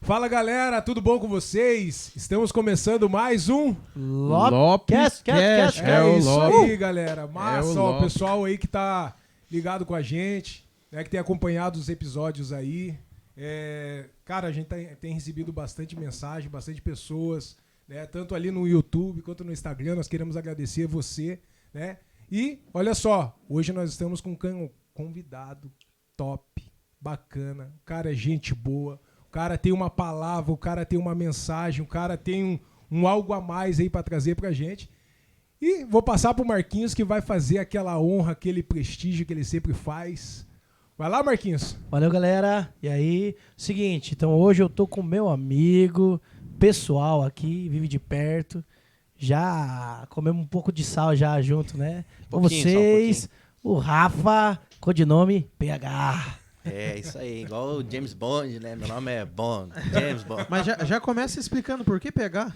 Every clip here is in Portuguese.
Fala galera, tudo bom com vocês? Estamos começando mais um Lopcast. É isso aí, galera. É Massa, o ó, o Lopes. pessoal aí que tá ligado com a gente, né, que tem acompanhado os episódios aí. Cara, a gente tem recebido bastante mensagem, bastante pessoas, né, tanto ali no YouTube quanto no Instagram. Nós queremos agradecer você, né? E olha só, hoje nós estamos com um convidado top, bacana, o cara é gente boa. O cara tem uma palavra, o cara tem uma mensagem, o cara tem um algo a mais aí pra trazer pra gente. E vou passar pro Marquinhos, que vai fazer aquela honra, aquele prestígio que ele sempre faz. Vai lá, Marquinhos. Valeu, galera. E aí, seguinte, então hoje eu tô com meu amigo pessoal aqui, vive de perto. Já comemos um pouco de sal já junto, né? Com vocês, o Rafa, codinome PH. É, isso aí, igual o James Bond, né? Meu nome é Bond, James Bond. Mas já começa explicando por que PH,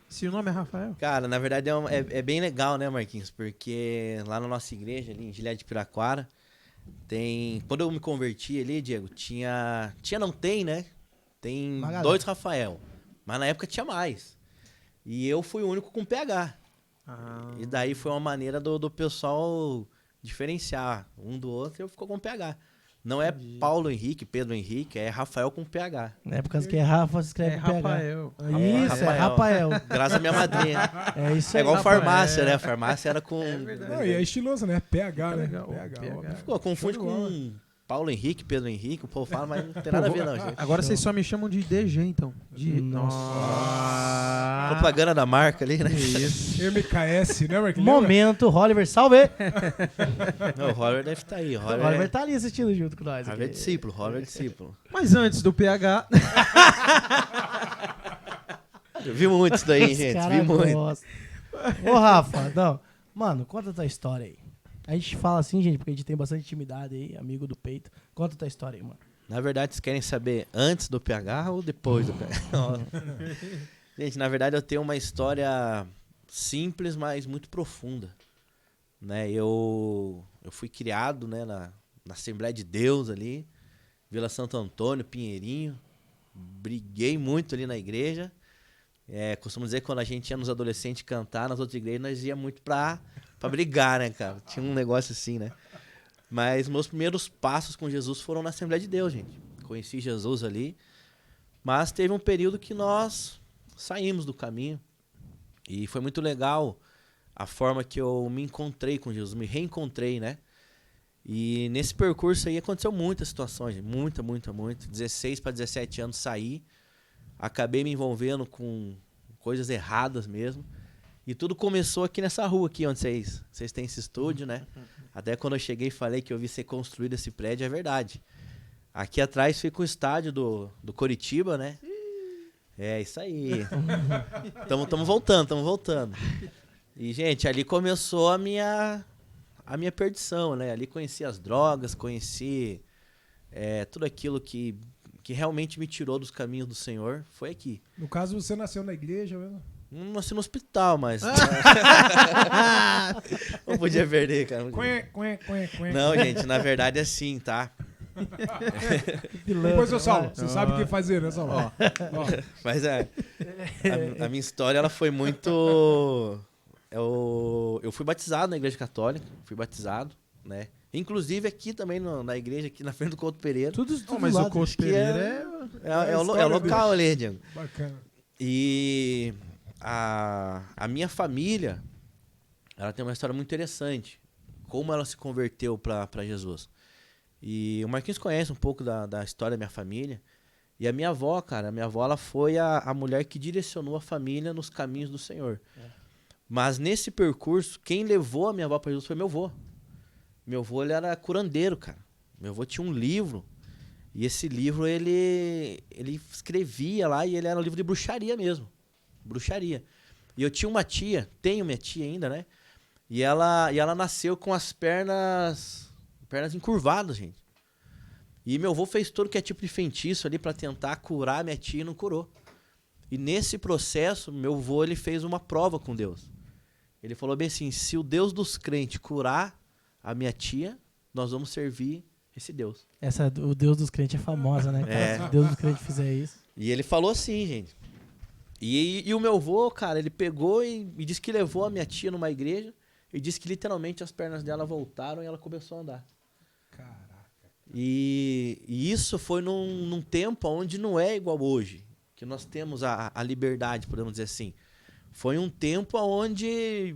se o nome é Rafael. Cara, na verdade é bem legal, né, Marquinhos? Porque lá na nossa igreja, ali em Gilé de Piraquara, tem... Quando eu me converti ali, Diego, não tem, né? Tem 2 Rafael, mas na época tinha mais. E eu fui o único com PH. E daí foi uma maneira do pessoal diferenciar um do outro e eu ficou com PH. Não é Paulo Henrique, Pedro Henrique, é Rafael com PH. É por causa que é Rafa, se escreve com PH. Rafael. Isso, é Rafael. Graças à minha madrinha. É isso É aí. igual Rafael. farmácia, né? A farmácia era com... Não, e é estiloso, né? PH, né? legal. PH. PH. Pô, confunde com Paulo Henrique, Pedro Henrique, o povo fala, mas não tem nada a ver não, gente. Agora vocês só me chamam de DG, então. Nossa. Propaganda da marca ali, né? Isso. MKS, né, Marquinhos? Momento, Oliver, salve! Não, o Holler deve estar aí. O O Holler Oliver é... tá ali assistindo junto com nós. Holler é aqui. discípulo, Holler é discípulo. Mas antes do PH, Eu vi muito isso daí, Os gente, cara vi muito. gostam. Ô, Rafa, não. Mano, conta a tua história aí. A gente fala assim, gente, porque a gente tem bastante intimidade aí, amigo do peito. Conta a tua história aí, mano. Na verdade, vocês querem saber antes do PH ou depois do PH? Gente, na verdade eu tenho uma história simples, mas muito profunda. Né? Eu fui criado, né, na Assembleia de Deus ali, Vila Santo Antônio, Pinheirinho. Briguei muito ali na igreja. Costumo dizer que quando a gente ia nos adolescentes cantar nas outras igrejas, nós ia muito pra brigar, né, cara? Tinha um negócio assim, né? Mas meus primeiros passos com Jesus foram na Assembleia de Deus, gente. Conheci Jesus ali. Mas teve um período que nós saímos do caminho. E foi muito legal a forma que eu me encontrei com Jesus, me reencontrei, né? E nesse percurso aí aconteceu muitas situações, gente. Muita. 16 para 17 anos saí. Acabei me envolvendo com coisas erradas mesmo. E tudo começou aqui nessa rua aqui, onde vocês têm esse estúdio, né? Até quando eu cheguei e falei que eu vi ser construído esse prédio, é verdade. Aqui atrás fica o estádio do Coritiba, né? É, isso aí. Tamo voltando. E, gente, ali começou a minha perdição, né? Ali conheci as drogas, conheci tudo aquilo que realmente me tirou dos caminhos do Senhor. Foi aqui. No caso, você nasceu na igreja mesmo? Não nasci no hospital, mas... Não podia perder, cara. Não, gente, na verdade é assim, tá? Depois, ô Saulo, você sabe o que fazer, né, Saulo? Ó. Mas a minha história, ela foi muito... Eu fui batizado na igreja católica, né? Inclusive aqui também na igreja, aqui na frente do Couto Pereira. Tudo mas lado. o Couto Pereira É o local ali, Diego. Bacana. E a minha família, ela tem uma história muito interessante. Como ela se converteu para Jesus. E o Marquinhos conhece um pouco da história da minha família. E a minha avó, cara, ela foi a mulher que direcionou a família nos caminhos do Senhor. Mas nesse percurso, quem levou a minha avó para Jesus foi meu avô. Meu avô, ele era curandeiro, cara. Meu avô tinha um livro. E esse livro, ele escrevia lá, e ele era um livro de bruxaria mesmo. Bruxaria. E eu tinha uma tia, tenho minha tia ainda, né? E ela nasceu com as pernas encurvadas, gente. E meu avô fez todo que é tipo de feitiço ali pra tentar curar minha tia e não curou. E nesse processo, meu avô, ele fez uma prova com Deus. Ele falou bem assim, se o Deus dos crentes curar a minha tia, nós vamos servir esse Deus. O Deus dos crentes é famosa, né, cara? É. Se o Deus dos crentes fizer isso. E ele falou assim, gente. E o meu avô, cara, ele pegou e disse que levou a minha tia numa igreja e disse que literalmente as pernas dela voltaram e ela começou a andar. Caraca. E isso foi num tempo onde não é igual hoje, que nós temos a liberdade, podemos dizer assim. Foi um tempo onde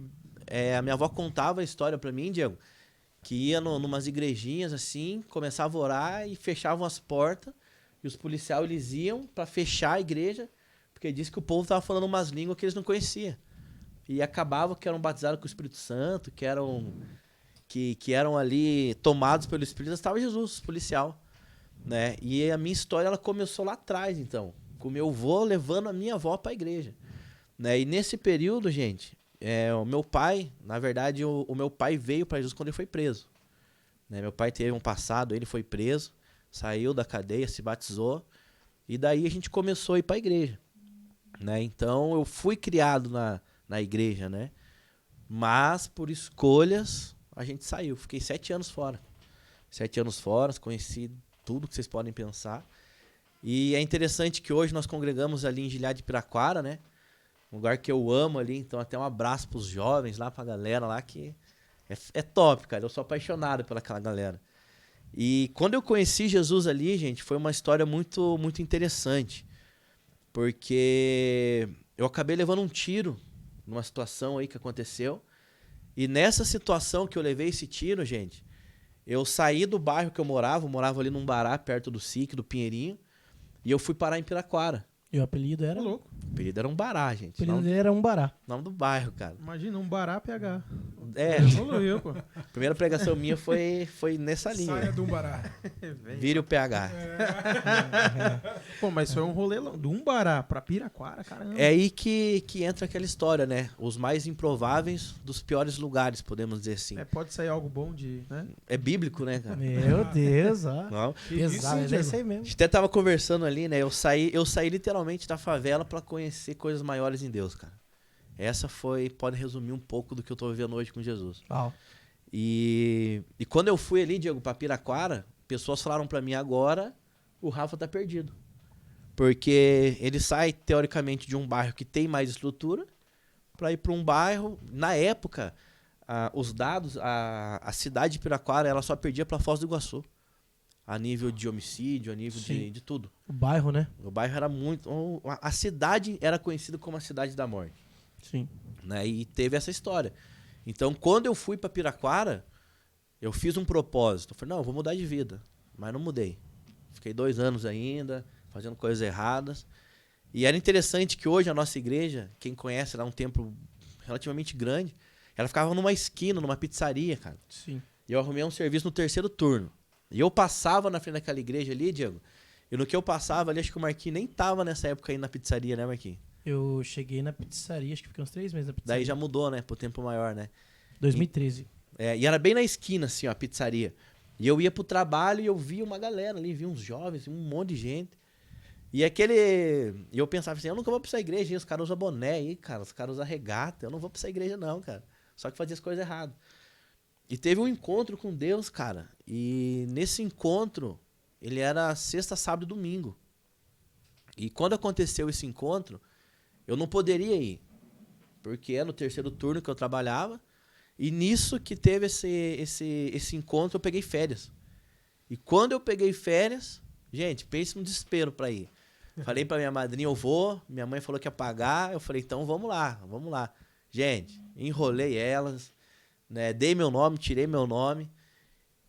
a minha avó contava a história pra mim, Diego, que ia numas igrejinhas assim, começava a orar e fechavam as portas, e os policiais eles iam pra fechar a igreja, porque disse que o povo tava falando umas línguas que eles não conheciam. E acabava que eram batizados com o Espírito Santo, que eram ali tomados pelo Espírito, estava Jesus, policial, né? E a minha história ela começou lá atrás, então, com o meu avô levando a minha avó para a igreja, né? E nesse período, gente, o meu pai, na verdade, o meu pai veio para Jesus quando ele foi preso, né? Meu pai teve um passado, ele foi preso, saiu da cadeia, se batizou, e daí a gente começou a ir para a igreja, né? Então eu fui criado na igreja, né? Mas por escolhas a gente saiu. Fiquei 7 anos fora. 7 anos fora, conheci tudo que vocês podem pensar. E é interessante que hoje nós congregamos ali em Gilhá de Piraquara, né? Um lugar que eu amo ali. Então até um abraço pros jovens lá, pra galera lá que é top, cara. Eu sou apaixonado pelaquela galera. E quando eu conheci Jesus ali, gente, foi uma história muito, muito interessante. Porque eu acabei levando um tiro numa situação aí que aconteceu. E nessa situação que eu levei esse tiro, gente, eu saí do bairro que eu morava ali num bará perto do SIC, do Pinheirinho, e eu fui parar em Piraquara. E o apelido era? Louco. O apelido era um bará, gente. O apelido dele era Umbará. Nome do bairro, cara. Imagina, um bará PH. É, Pô. a primeira pregação minha foi nessa linha. Saia do Umbará. Vire o PH. Pô, mas foi um rolê do Umbará pra Piraquara, caramba. É aí que entra aquela história, né? Os mais improváveis dos piores lugares, podemos dizer assim. Pode sair algo bom de, né? É bíblico, né, cara? Meu Deus, ó. Não. Pesado, Isso, é isso aí A mesmo. gente até tava conversando ali, né? Eu saí literalmente da favela pra conhecer coisas maiores em Deus, cara. Essa pode resumir um pouco do que eu tô vivendo hoje com Jesus. Ó. E quando eu fui ali, Diego, pra Piraquara, pessoas falaram pra mim agora, o Rafa tá perdido. Porque ele sai, teoricamente, de um bairro que tem mais estrutura pra ir pra um bairro... Na época, os dados, a cidade de Piraquara, ela só perdia pra Foz do Iguaçu. A nível de homicídio, a nível de tudo. O bairro, né? O bairro era muito... A cidade era conhecida como a cidade da morte. Sim. Né? E teve essa história. Então, quando eu fui pra Piraquara, eu fiz um propósito. Eu falei, não, eu vou mudar de vida. Mas não mudei. Fiquei 2 anos ainda, fazendo coisas erradas. E era interessante que hoje a nossa igreja, quem conhece, ela é um templo relativamente grande, ela ficava numa esquina, numa pizzaria, cara. Sim. E eu arrumei um serviço no 3º turno. E eu passava na frente daquela igreja ali, Diego, e no que eu passava ali, acho que o Marquinhos nem tava nessa época aí na pizzaria, né, Marquinhos? Eu cheguei na pizzaria, acho que fiquei uns 3 meses na pizzaria. Daí já mudou, né, pro tempo maior, né? 2013. E era bem na esquina, assim, ó, a pizzaria. E eu ia pro trabalho e eu via uma galera ali, via uns jovens, um monte de gente. E eu pensava assim, eu nunca vou pra essa igreja, hein? Os caras usam boné aí, cara, os caras usam regata, eu não vou pra essa igreja não, cara. Só que fazia as coisas erradas. E teve um encontro com Deus, cara. E nesse encontro, ele era sexta, sábado e domingo. E quando aconteceu esse encontro, eu não poderia ir. Porque é no 3º turno que eu trabalhava. E nisso que teve esse encontro, eu peguei férias. E quando eu peguei férias, gente, pense no desespero pra ir. Falei pra minha madrinha, eu vou. Minha mãe falou que ia pagar. Eu falei, então vamos lá, vamos lá. Gente, enrolei elas. Né, dei meu nome, tirei meu nome.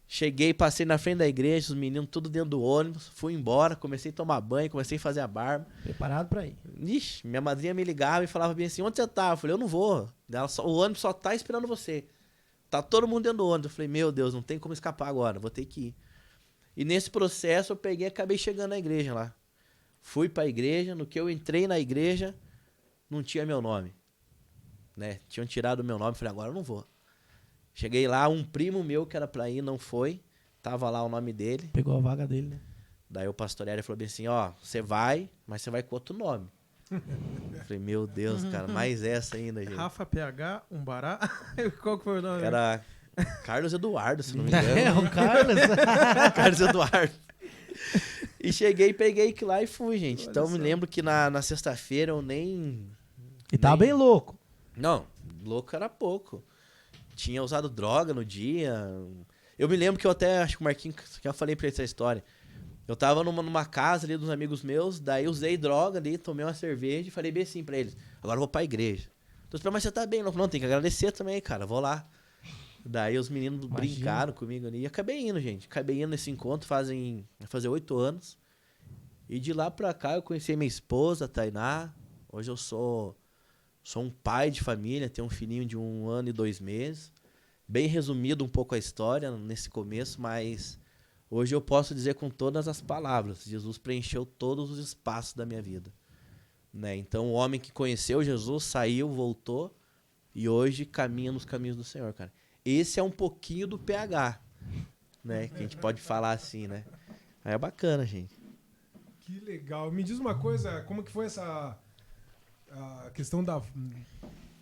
Cheguei, passei na frente da igreja, os meninos tudo dentro do ônibus. Fui embora, comecei a tomar banho, comecei a fazer a barba. Preparado pra ir. Ixi, minha madrinha me ligava e falava bem assim, onde você tá? Eu falei, eu não vou. O ônibus só tá esperando você. Tá todo mundo dentro do ônibus. Eu falei, meu Deus, não tem como escapar agora, vou ter que ir. E nesse processo eu peguei e acabei chegando na igreja lá. Fui pra igreja, no que eu entrei na igreja, não tinha meu nome. Né? Tinham tirado o meu nome, falei, agora eu não vou. Cheguei lá, um primo meu que era pra ir, não foi. Tava lá o nome dele. Pegou a vaga dele, né? Daí o pastor Hélio falou bem assim, ó, você vai, mas você vai com outro nome. Eu falei, meu Deus, cara, mais essa ainda, gente. Rafa PH, Umbará. Qual que foi o nome? Era Carlos Eduardo, se não me É, engano. o Carlos. Carlos Eduardo. E cheguei, peguei que lá e fui, gente. Então me lembro que na sexta-feira eu nem... E tava bem louco. Não, louco era pouco. Tinha usado droga no dia. Eu me lembro que eu até, acho que o Marquinhos, que eu falei pra ele essa história. Eu tava numa casa ali dos amigos meus, daí usei droga ali, tomei uma cerveja e falei bem assim pra eles, agora eu vou pra igreja. Então, mas você tá bem? Não, tem que agradecer também, cara, vou lá. Daí os meninos brincaram comigo ali e acabei indo, gente. Acabei indo nesse encontro, vai fazer 8 anos. E de lá pra cá eu conheci minha esposa, a Tainá. Hoje eu sou um pai de família, tenho um filhinho de 1 ano e 2 meses. Bem resumido um pouco a história nesse começo, mas hoje eu posso dizer com todas as palavras, Jesus preencheu todos os espaços da minha vida. Né? Então o homem que conheceu Jesus saiu, voltou e hoje caminha nos caminhos do Senhor, cara. Esse é um pouquinho do PH, né? Que a gente pode falar assim, né? Aí é bacana, gente. Que legal. Me diz uma coisa, como que foi a questão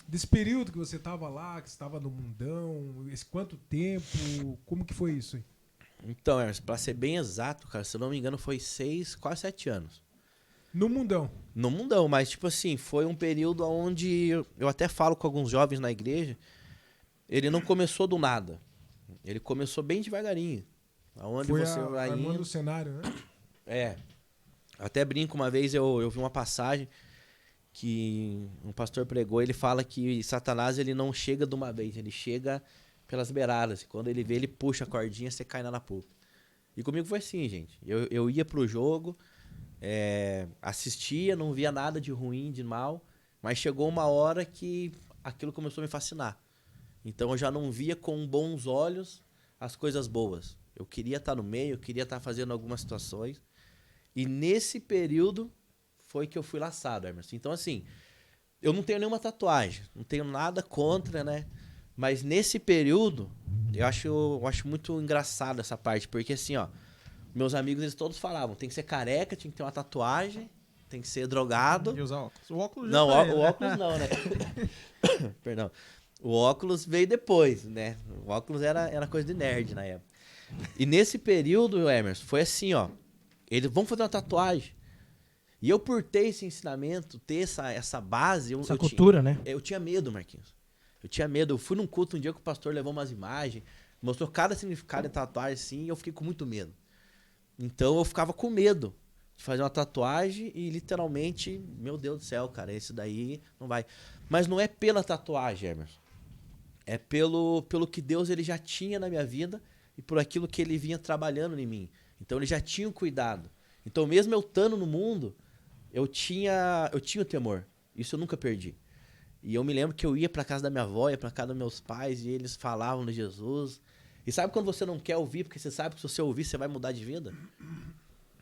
desse período que você estava lá, que você estava no mundão, quanto tempo, como que foi isso aí? Então, pra ser bem exato, cara, se eu não me engano foi 6, quase 7 anos. No mundão? No mundão, mas tipo assim, foi um período onde eu até falo com alguns jovens na igreja, ele não começou do nada. Ele começou bem devagarinho. Aonde foi você vai armando indo. o cenário, né? É. Até brinco, uma vez eu vi uma passagem que um pastor pregou, ele fala que Satanás ele não chega de uma vez, ele chega pelas beiradas. E quando ele vê, ele puxa a cordinha, você cai na pulpa. E comigo foi assim, gente. Eu ia pro jogo, assistia, não via nada de ruim, de mal, mas chegou uma hora que aquilo começou a me fascinar. Então eu já não via com bons olhos as coisas boas. Eu queria estar no meio, eu queria estar fazendo algumas situações. E nesse período foi que eu fui laçado, Emerson. Então, assim, eu não tenho nenhuma tatuagem, não tenho nada contra, né? Mas nesse período, eu acho muito engraçado essa parte, porque assim, ó, meus amigos, eles todos falavam, tem que ser careca, tinha que ter uma tatuagem, tem que ser drogado. E usar óculos. O óculos já Não, tá aí, o né? óculos não, né? Perdão. O óculos veio depois, né? O óculos era coisa de nerd na época. E nesse período, Emerson, foi assim, ó. Eles vão fazer uma tatuagem. E eu, por ter esse ensinamento, ter essa base... Essa cultura, né? Eu tinha medo, Marquinhos. Eu tinha medo. Eu fui num culto um dia que o pastor levou umas imagens, mostrou cada significado de tatuagem, assim, e eu fiquei com muito medo. Então, eu ficava com medo de fazer uma tatuagem e, literalmente, meu Deus do céu, cara, esse daí não vai. Mas não é pela tatuagem, Emerson. É pelo que Deus ele já tinha na minha vida e por aquilo que ele vinha trabalhando em mim. Então, ele já tinha um cuidado. Então, mesmo eu estando no mundo, eu tinha o temor. Isso eu nunca perdi. E eu me lembro que eu ia para casa da minha avó, ia para casa dos meus pais, e eles falavam de Jesus. E sabe quando você não quer ouvir, porque você sabe que se você ouvir, você vai mudar de vida?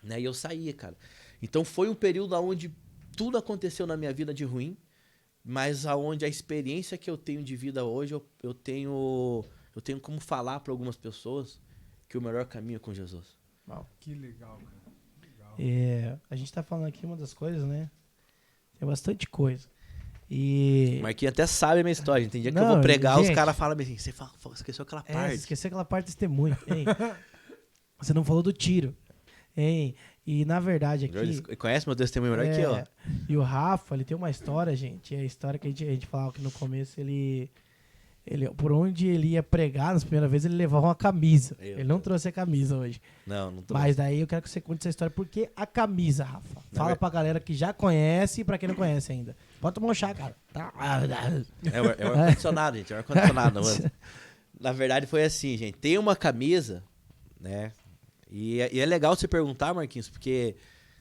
Né? E eu saía, cara. Então foi um período onde tudo aconteceu na minha vida de ruim, mas aonde a experiência que eu tenho de vida hoje, eu tenho como falar para algumas pessoas que o melhor caminho é com Jesus. Uau, que legal, cara. Legal. A gente tá falando aqui uma das coisas, né? Tem bastante coisa. E... O Marquinhos até sabe a minha história. Tem dia que eu Não, vou pregar, gente, os caras falam assim, você esqueceu aquela você parte. esqueceu aquela parte do testemunho. Hein? Você não falou do tiro. Hein? E na verdade aqui... Ele conhece meu testemunho melhor que eu. E o Rafa, ele tem uma história, gente. É a história que a gente falava aqui no começo, ele por onde ele ia pregar, nas primeiras vezes, ele levava uma camisa. Ele não trouxe a camisa hoje. Não trouxe. Mas daí eu quero que você conte essa história. Por que a camisa, Rafa? Fala pra galera que já conhece e pra quem não conhece ainda. Pode tomar um chá, cara. Tá. É o ar-condicionado, gente. É o ar-condicionado. Na verdade, foi assim, gente. Tem uma camisa, né? E é legal você perguntar, Marquinhos, porque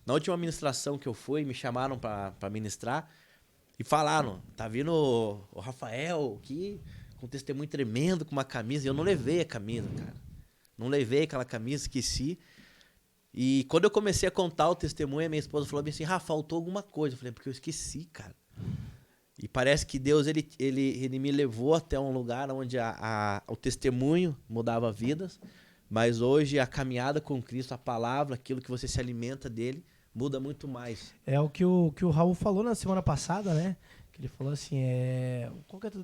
na última ministração que eu fui, me chamaram pra ministrar e falaram, tá vindo o Rafael aqui com um testemunho tremendo, com uma camisa. E eu não levei a camisa, cara. Não levei aquela camisa, esqueci. E quando eu comecei a contar o testemunho, a minha esposa falou assim, Rafa, faltou alguma coisa. Eu falei, porque eu esqueci, cara. E parece que Deus, ele me levou até um lugar onde o testemunho mudava vidas, mas hoje a caminhada com Cristo, a palavra, aquilo que você se alimenta dele, muda muito mais. É o que o Raul falou na semana passada, né? Que ele falou assim,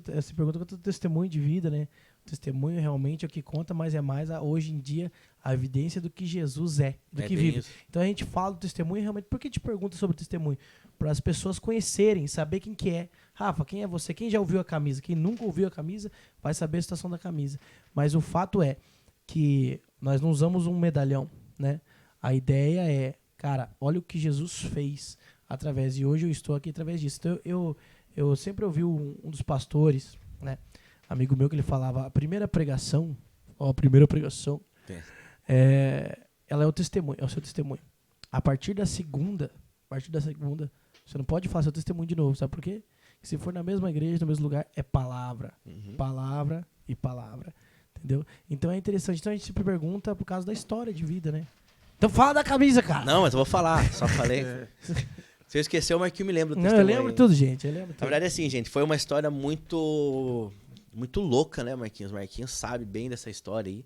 você perguntou qual é o teu testemunho de vida, né? Testemunho realmente é o que conta, mas é mais, hoje em dia, a evidência do que Jesus é, do que bem vive. isso. Então a gente fala do testemunho realmente. Por que te pergunta sobre o testemunho? Para as pessoas conhecerem, saber quem que é. Rafa, quem é você? Quem já ouviu a camisa? Quem nunca ouviu a camisa vai saber a situação da camisa. Mas o fato é que nós não usamos um medalhão, né? A ideia é, cara, olha o que Jesus fez através, e hoje eu estou aqui através disso. Então eu sempre ouvi um dos pastores, né? Amigo meu, que ele falava, a primeira pregação, ela é o testemunho, é o seu testemunho. A partir da segunda, você não pode falar seu testemunho de novo, sabe por quê? Se for na mesma igreja, no mesmo lugar, é palavra. Palavra e palavra. Entendeu? Então é interessante. Então a gente sempre pergunta por causa da história de vida, né? Então fala da camisa, cara. Não, mas eu vou falar, só falei. Se eu esquecer, o Marquinhos me lembra do Não, testemunho. eu lembro tudo, gente. Eu lembro Na tudo. verdade, é assim, gente, foi uma história muito louca, né, Marquinhos? Marquinhos sabe bem dessa história aí.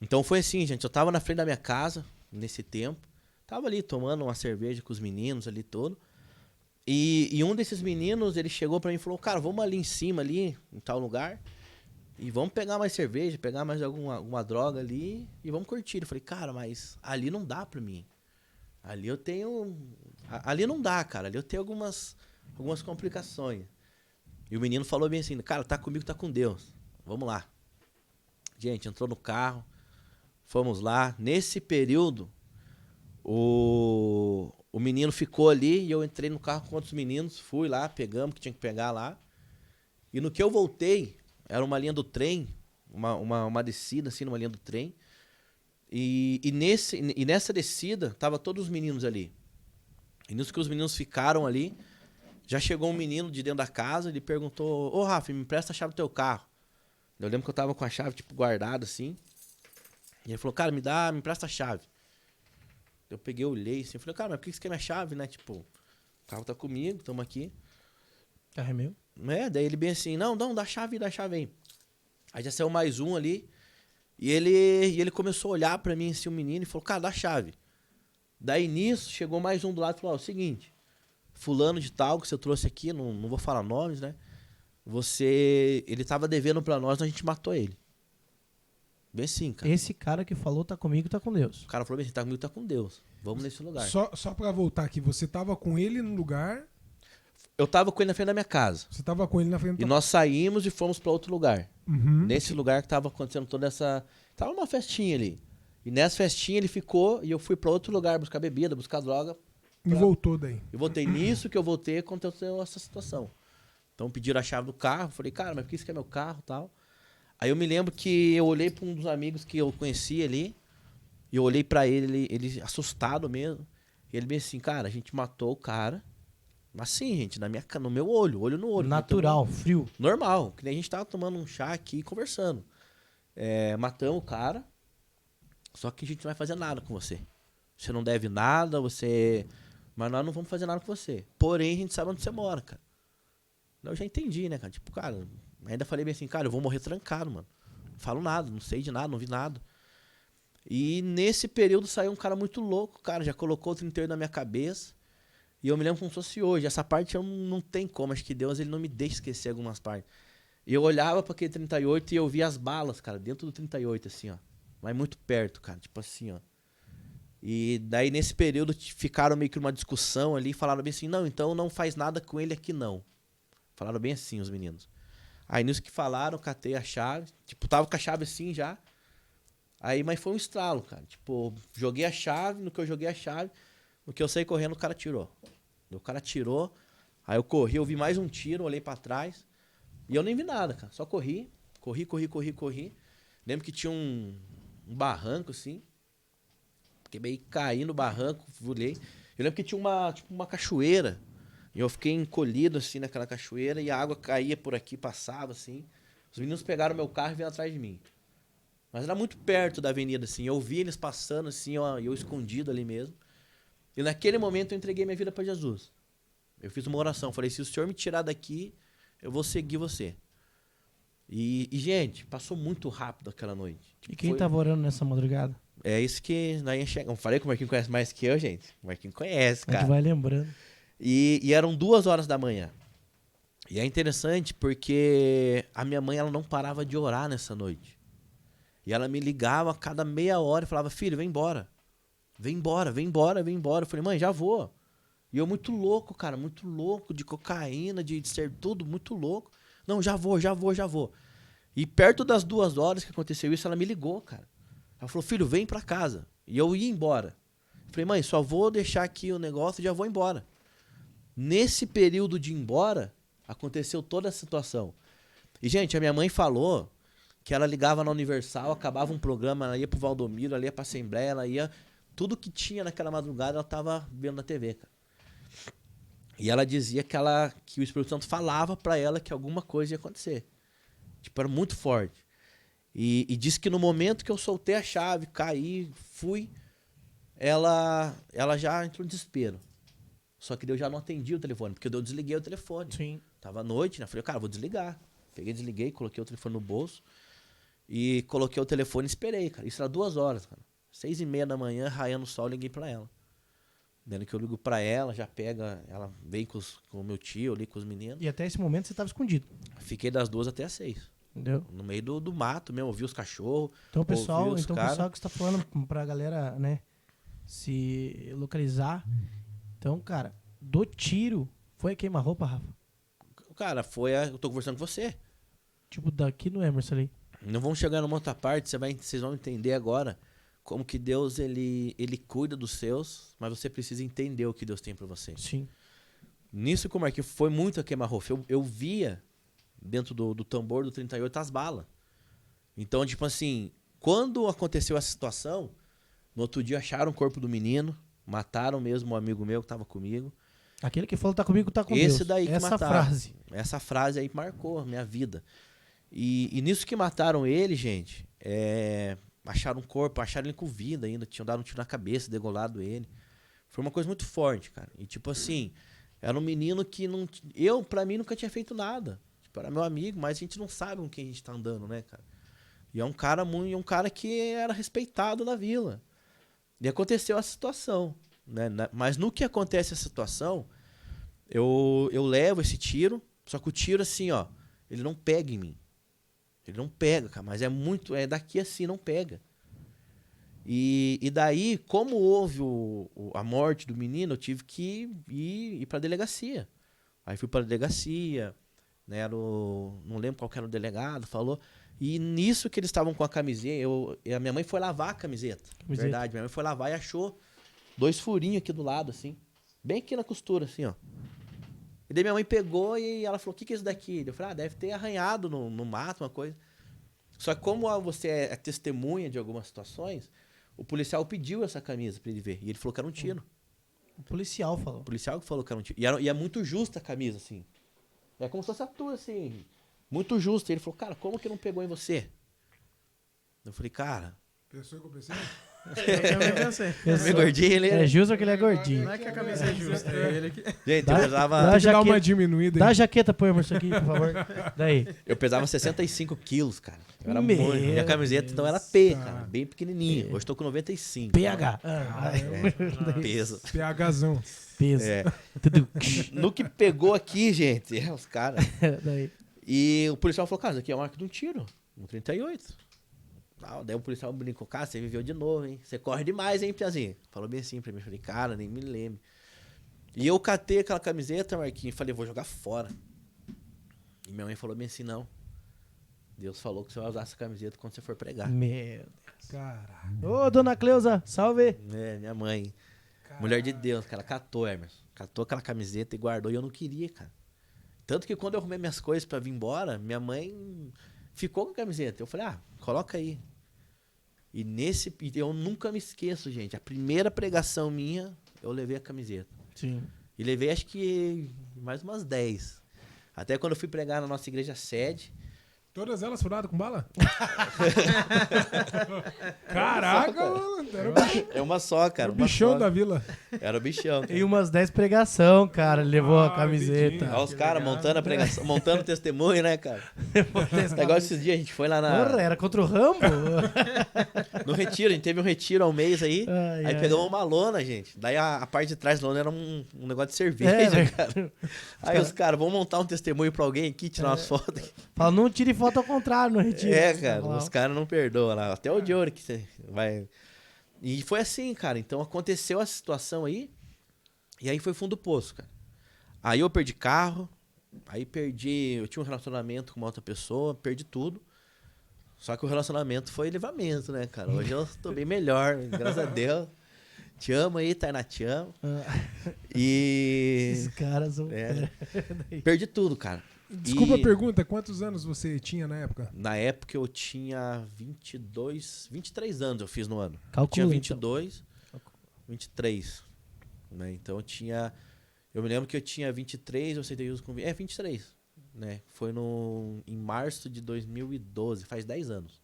Então foi assim, gente, eu tava na frente da minha casa, nesse tempo, tava ali tomando uma cerveja com os meninos ali todo, e um desses meninos, ele chegou pra mim e falou, cara, vamos ali em cima, ali, em tal lugar, e vamos pegar mais cerveja, pegar mais alguma droga ali, e vamos curtir. Eu falei, cara, mas ali não dá pra mim. Ali eu tenho... Ali não dá, cara, ali eu tenho algumas complicações. E o menino falou bem assim, cara, tá comigo, tá com Deus. Vamos lá. Gente, entrou no carro, fomos lá. Nesse período, o menino ficou ali e eu entrei no carro com outros meninos, fui lá, pegamos o que tinha que pegar lá. E no que eu voltei, era uma linha do trem, uma descida assim, numa linha do trem. E nessa descida, tava todos os meninos ali. E nisso que os meninos ficaram ali, já chegou um menino de dentro da casa, ele perguntou, ô Rafa, me empresta a chave do teu carro. Eu lembro que eu tava com a chave, tipo, guardada assim. E ele falou, cara, me empresta a chave. Eu peguei, olhei assim, falei, cara, mas por que você quer minha chave, né? Tipo, o carro tá comigo, tamo aqui. Carro é meu? Daí ele bem assim, não, dá a chave aí. Aí já saiu mais um ali, e ele começou a olhar pra mim, assim, o menino, e falou, cara, dá a chave. Daí nisso, chegou mais um do lado e falou, ó, é o seguinte, fulano de tal, que você trouxe aqui, não vou falar nomes, né? Ele tava devendo pra nós, a gente matou ele. Bem assim, cara. Esse cara que falou tá comigo, tá com Deus. O cara falou bem assim, tá comigo, tá com Deus. Vamos nesse lugar. Só pra voltar aqui, você tava com ele no lugar, Eu tava com ele na frente da minha casa. você tava com ele na frente E nós saímos e fomos pra outro lugar. Uhum. Nesse lugar que tava acontecendo toda essa... Tava uma festinha ali. E nessa festinha ele ficou e eu fui pra outro lugar buscar bebida, buscar droga. E voltou daí. Eu voltei nisso que eu voltei aconteceu essa situação. Então pediram a chave do carro. Falei, cara, mas por que isso que é meu carro e tal? Aí eu me lembro que eu olhei pra um dos amigos que eu conhecia ali. E eu olhei pra ele assustado mesmo. E ele bem assim, cara, a gente matou o cara. Mas sim, gente, no meu olho no olho. Natural, frio. Normal, que nem a gente tava tomando um chá aqui e conversando. Matamos o cara, só que a gente não vai fazer nada com você. Você não deve nada, mas nós não vamos fazer nada com você. Porém, a gente sabe onde você mora, cara. Eu já entendi, né, cara? Tipo, cara, ainda falei bem assim, cara, eu vou morrer trancado, mano. Não falo nada, não sei de nada, não vi nada. E nesse período saiu um cara muito louco, cara, já colocou o 38 na minha cabeça. E eu me lembro como se fosse hoje. Essa parte eu não tem como. Acho que Deus ele não me deixa esquecer algumas partes. E eu olhava pra aquele 38 e eu via as balas, cara, dentro do 38, assim, ó. Mas muito perto, cara. Tipo assim, ó. E daí, nesse período, ficaram meio que numa discussão ali. Falaram bem assim, não, então não faz nada com ele aqui, não. Falaram bem assim, os meninos. Aí, nisso que falaram, catei a chave. Tipo, tava com a chave assim já. Aí, mas foi um estralo, cara. Tipo, joguei a chave. No que eu joguei a chave, no que eu saí correndo, o cara tirou. O cara tirou, aí eu corri, eu vi mais um tiro, olhei pra trás, e eu nem vi nada, cara, só corri. Lembro que tinha um barranco, assim, meio caí no barranco, olhei. Eu lembro que tinha uma cachoeira, e eu fiquei encolhido, assim, naquela cachoeira, e a água caía por aqui, passava, assim. Os meninos pegaram meu carro e vieram atrás de mim. Mas era muito perto da avenida, assim, eu vi eles passando, assim, ó, e eu escondido ali mesmo. E naquele momento eu entreguei minha vida para Jesus. Eu fiz uma oração. Falei, se o Senhor me tirar daqui, eu vou seguir você. E gente, passou muito rápido aquela noite. E quem tava orando nessa madrugada? É isso que nós ia chegar. Eu falei que o Marquinhos conhece mais que eu, gente. O Marquinhos conhece, A gente cara. vai lembrando. E eram 2 horas da manhã. E é interessante porque a minha mãe ela não parava de orar nessa noite. E ela me ligava a cada meia hora e falava, filho, vem embora. Vem embora, vem embora, vem embora. Eu falei, mãe, já vou. E eu muito louco, cara, muito louco, de cocaína, de ser tudo, muito louco. Não, já vou, já vou, já vou. E perto das 2 horas que aconteceu isso, ela me ligou, cara. Ela falou, filho, vem pra casa. E eu ia embora. Eu falei, mãe, só vou deixar aqui o negócio e já vou embora. Nesse período de ir embora, aconteceu toda a situação. E, gente, a minha mãe falou que ela ligava na Universal, acabava um programa, ela ia pro Valdomiro, ela ia pra Assembleia, ela ia... Tudo que tinha naquela madrugada, ela tava vendo na TV, cara. E ela dizia que o Espírito Santo falava pra ela que alguma coisa ia acontecer. Tipo, era muito forte. E disse que no momento que eu soltei a chave, caí, fui, ela já entrou em desespero. Só que eu já não atendi o telefone, porque eu desliguei o telefone. Sim. Tava à noite, né? Falei, cara, vou desligar. Peguei, desliguei, coloquei o telefone no bolso e coloquei o telefone e esperei, cara. Isso era 2 horas, cara. 6:30 da manhã, raiando o sol, liguei pra ela. Dando que eu ligo pra ela, já pega, ela veio com o meu tio ali, com os meninos. E até esse momento você tava escondido, Fiquei das 2 até as 6. entendeu? No meio do mato mesmo, ouvi os cachorros. Então, o pessoal, ouvi os cara. pessoal que você tá falando pra galera, né, se localizar. Então, cara, do tiro, foi a queima-roupa, Rafa? Cara, eu tô conversando com você. Tipo, daqui no Emerson ali. Não vamos chegar numa outra parte, vocês vão entender agora como que Deus, ele cuida dos seus, mas você precisa entender o que Deus tem pra você. Sim. Nisso que o Marquinhos foi muito a queima-roupa. Eu via dentro do tambor do 38 as balas. Então, tipo assim, quando aconteceu essa situação, no outro dia acharam o corpo do menino, mataram mesmo um amigo meu que tava comigo. Aquele que falou tá comigo, tá com Esse Deus. daí que Essa mataram. frase. Essa frase aí marcou a minha vida. E nisso que mataram ele, gente, acharam um corpo, acharam ele com vida ainda, tinham dado um tiro na cabeça, degolado ele. Foi uma coisa muito forte, cara. E tipo assim, era um menino que não... pra mim, nunca tinha feito nada. Tipo, era meu amigo, mas a gente não sabe com quem a gente tá andando, né, cara? E é um cara que era respeitado na vila. E aconteceu essa situação, né? Mas no que acontece a situação, eu levo esse tiro, só que o tiro assim, ó, ele não pega em mim. Ele não pega, cara, mas é daqui assim, não pega. E daí, como houve a morte do menino, eu tive que ir pra delegacia. Aí fui pra delegacia, né, não lembro qual que era o delegado, falou. E nisso que eles estavam com a camiseta, a minha mãe foi lavar a camiseta. Verdade, minha mãe foi lavar e achou 2 furinhos aqui do lado, assim. Bem aqui na costura, assim, ó. E daí minha mãe pegou e ela falou, o que é isso daqui? Eu falei, deve ter arranhado no mato, uma coisa. Só que como você é testemunha de algumas situações, o policial pediu essa camisa pra ele ver. E ele falou que era um tiro. O policial falou. O policial que falou que era um tiro. E é muito justa a camisa, assim. É como se fosse a tua, assim. Muito justa. E ele falou, cara, como que não pegou em você? Eu falei, cara... Pensou que eu pensei? Eu também pensei. Meio gordinho, ele... É justo que ele é gordinho. Não é que a camisa é justa, é ele que... Gente, Dá- eu pesava... dá- Tem que dar jaqueta- uma diminuída Dá a aí. jaqueta pro Emerson aqui, por favor. Daí. Eu pesava 65 quilos, cara. Eu era Meu muito. Minha camiseta, então, era P, cara. Bem pequenininha. Hoje tô com 95. PH. Peso. PHzão. Peso. É. Tudo. No que pegou aqui, gente, os caras... Daí. E o policial falou, cara, isso aqui é a marca de um tiro. Um 38. Daí o policial brincou, cara, você viveu de novo, hein? Você corre demais, hein, Piazinho? Falou bem assim pra mim. Eu falei, cara, nem me lembro. E eu catei aquela camiseta, Marquinhos, e falei, vou jogar fora. E minha mãe falou bem assim, não. Deus falou que você vai usar essa camiseta quando você for pregar. Meu Deus. Caralho. Ô, dona Cleusa, salve. Minha mãe. Mulher de Deus, cara, catou, Emerson. Catou aquela camiseta e guardou. E eu não queria, cara. Tanto que quando eu arrumei minhas coisas pra vir embora, minha mãe ficou com a camiseta. Eu falei, coloca aí. E eu nunca me esqueço, gente. A primeira pregação minha, eu levei a camiseta. Sim. E levei acho que mais umas 10. Até quando eu fui pregar na nossa igreja sede, Todas elas furadas com bala? Caraca, mano. Era É uma só, cara. o uma bichão só. da vila. Era o bichão. Cara. E umas 10 pregação, cara. Ele levou a Ah, camiseta. entendi. Olha os caras montando a pregação, montando testemunho, né, cara? Negócio esses dias, a gente foi lá Porra, era contra o Rambo? no retiro, a gente teve um retiro há um mês aí. Ai, Aí ai. pegamos uma lona, gente. Daí a parte de trás da lona era um negócio de cerveja, É, cara. Aí os caras, vamos montar um testemunho pra alguém aqui, tirar umas fotos. Fala, não tire foto ao contrário no retiro. É, cara, Fala, os caras não perdoam lá. Até o Diori que você vai... E foi assim, cara. Então aconteceu essa situação aí. E aí foi fundo do poço, cara. Aí eu perdi carro. Aí perdi... Eu tinha um relacionamento com uma outra pessoa. Perdi tudo. Só que o relacionamento foi elevamento, né, cara? Hoje eu tô bem melhor, graças a Deus. Te amo aí, Tainá, te amo. E... Esses caras são... É. Perdi tudo, cara. Desculpa E a pergunta, quantos anos você tinha na época? na época eu tinha 23 anos eu fiz no ano. Eu Calcula, tinha então. 22, 23. Né? Então eu tinha... Eu me lembro que eu tinha 23, eu aceitei uso com... 23. Né? Foi em março de 2012, faz 10 anos.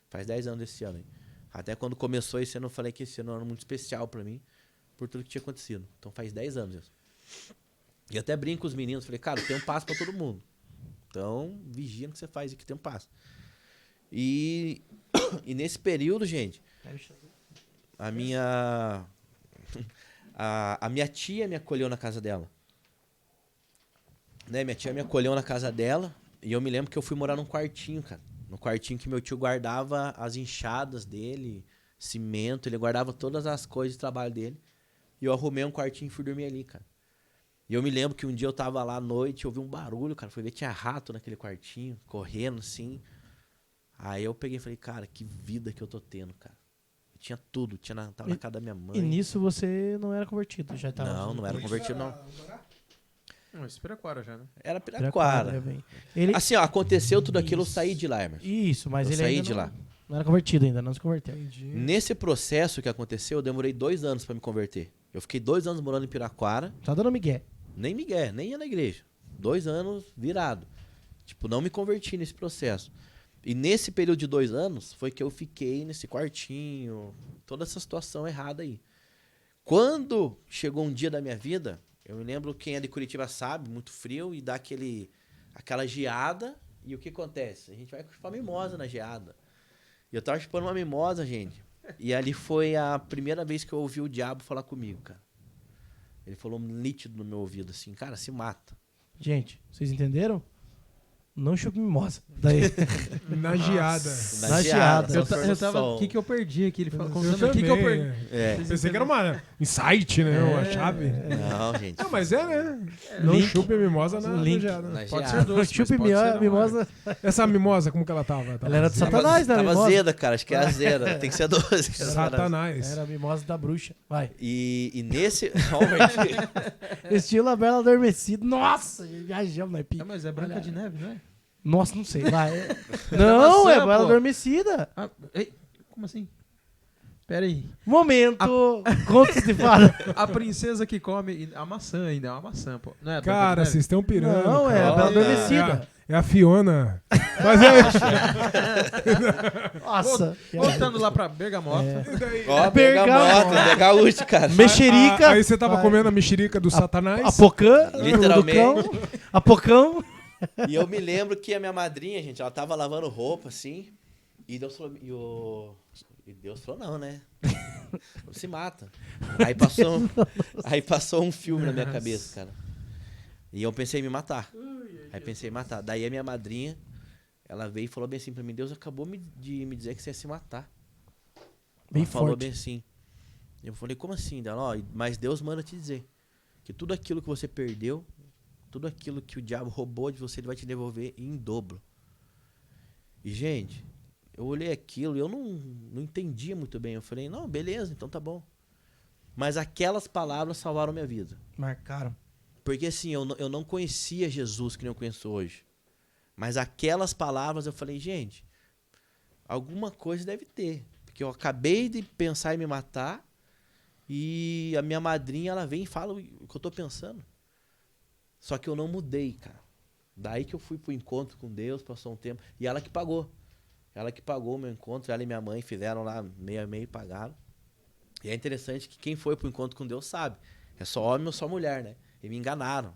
Faz 10 anos desse ano aí. Até quando começou esse ano, eu falei que esse ano era muito especial pra mim, por tudo que tinha acontecido. Então faz 10 anos isso. E até brinco com os meninos, falei, cara, tem um passo pra todo mundo. Então, vigia no que você faz e que tem um passo. E nesse período, gente, a minha tia me acolheu na casa dela. Né? Minha tia me acolheu na casa dela e eu me lembro que eu fui morar num quartinho, cara. No quartinho que meu tio guardava as enxadas dele, cimento, ele guardava todas as coisas de trabalho dele. E eu arrumei um quartinho e fui dormir ali, cara. E eu me lembro que um dia eu tava lá à noite, eu ouvi um barulho, cara. Fui ver, tinha rato naquele quartinho, correndo assim. Aí eu peguei e falei, cara, que vida que eu tô tendo, cara. Eu tinha tudo, tava na casa da minha mãe. E nisso você não era convertido, já tava... Não era convertido, não. Esse Piraquara já, né? Era Piraquara, Piraquara. bem. Ele... Assim, ó, aconteceu tudo aquilo, eu saí de lá, Emerson. Isso, mas Eu ele saí ainda de lá. não era convertido ainda, não se converteu. Nesse processo que aconteceu, eu demorei 2 anos pra me converter. Eu fiquei 2 anos morando em Piraquara, Só dando migué. nem migué, nem ia na igreja. 2 anos virado. Tipo, não me converti nesse processo. E nesse período de 2 anos, foi que eu fiquei nesse quartinho, toda essa situação errada aí. Quando chegou um dia da minha vida, eu me lembro, quem é de Curitiba sabe, muito frio, e dá aquela geada, e o que acontece? A gente vai chupar mimosa na geada. E eu tava chupando uma mimosa, gente, e ali foi a primeira vez que eu ouvi o diabo falar comigo, cara. Ele falou nítido no meu ouvido, assim, cara, se mata. Gente, vocês entenderam? Não chupe mimosa. Daí. Na geada. Na geada. Eu tava... O que eu perdi aqui? Ele falou, Eu contando o que eu também, perdi. É. Pensei que era uma insight, né? Uma chave. Não, gente. Não, mas é, né? Não Link. chupe a mimosa na Link. geada. Na Pode geada. ser doce, Chupe mas pode ser não, mimosa. Essa mimosa, como que ela tava? Ela era do azeda? Satanás, né? Tava mimosa? azeda, cara. Acho que é azeda. Tem que ser doce. Satanás. Era a mimosa da bruxa. Vai. E nesse... Realmente. Estilo a Bela Adormecida. Nossa, viajamos na pica. Mas é Branca de Neve, não é? Nossa, não sei. Vai. Não, maçã, é Bela pô. Adormecida. Ah, ei, como assim? Pera aí. Momento. Contos de fada. A princesa que come a maçã ainda, é uma maçã, pô. Não é a Branca Cara, de Neve? vocês estão pirando. Não, é cara. a Bela Olha. Adormecida. É a Fiona. Mas Nossa. Voltando lá pra Bergamota. Ó, Bergamota. bergamota. É gaúcho, cara. Mexerica. Aí você tava Vai. comendo a mexerica do Satanás. Apocã. Literalmente. do cão, Apocão. E eu me lembro que a minha madrinha, gente, ela tava lavando roupa, assim, e Deus falou... E Deus falou, não, né? Se mata. Aí passou um filme na minha cabeça, cara. E eu pensei em me matar. Aí pensei em matar. Daí a minha madrinha, ela veio e falou bem assim pra mim, Deus acabou de me dizer que você ia se matar. Bem Ela falou forte. bem assim. Eu falei, como assim? Ela, ó, mas Deus manda te dizer que tudo aquilo que você perdeu, tudo aquilo que o diabo roubou de você, ele vai te devolver em dobro. E, gente, eu olhei aquilo e eu não entendia muito bem. Eu falei, não, beleza, então tá bom. Mas aquelas palavras salvaram minha vida. Marcaram. Porque, assim, eu não conhecia Jesus que nem eu conheço hoje. Mas aquelas palavras eu falei, gente, alguma coisa deve ter. Porque eu acabei de pensar em me matar e a minha madrinha, ela vem e fala o que eu tô pensando. Só que eu não mudei, cara. Daí que eu fui pro encontro com Deus, passou um tempo. E ela que pagou. Ela que pagou o meu encontro. Ela e minha mãe fizeram lá meio a meio e pagaram. E é interessante que quem foi pro encontro com Deus sabe. É só homem ou só mulher, né? E me enganaram.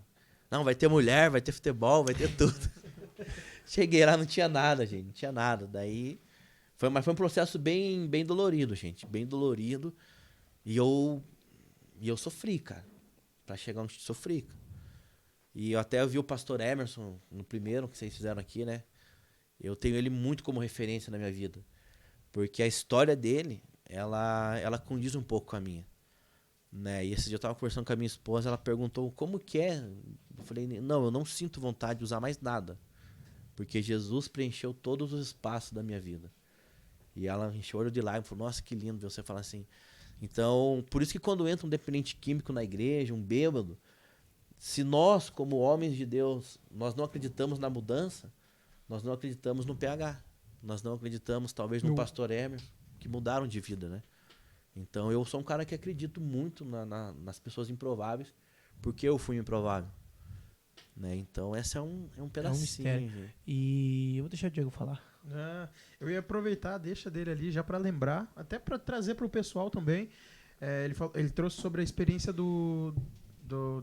Não, vai ter mulher, vai ter futebol, vai ter tudo. Cheguei lá, não tinha nada, gente. Não tinha nada. Daí... Mas foi um processo bem, bem dolorido, gente. Bem dolorido. E eu sofri, cara. Pra chegar onde sofri. E eu até vi o pastor Emerson no primeiro que vocês fizeram aqui, né? Eu tenho ele muito como referência na minha vida. Porque a história dele, ela condiz um pouco com a minha. Né? E esse dia eu tava conversando com a minha esposa, ela perguntou como que é. Eu falei, não, eu não sinto vontade de usar mais nada. Porque Jesus preencheu todos os espaços da minha vida. E ela encheu o olho de lágrimas e falou, nossa, que lindo ver você falar assim. Então, por isso que quando entra um dependente químico na igreja, um bêbado, se nós, como homens de Deus, nós não acreditamos na mudança, nós não acreditamos no PH. Nós não acreditamos, talvez, no pastor Emerson, que mudaram de vida, né? Então, eu sou um cara que acredito muito nas pessoas improváveis, porque eu fui improvável. Né? Então, esse é um pedacinho. mistério. E eu vou deixar o Diego falar. Eu ia aproveitar a deixa dele ali já para lembrar, até para trazer para o pessoal também. Ele trouxe sobre a experiência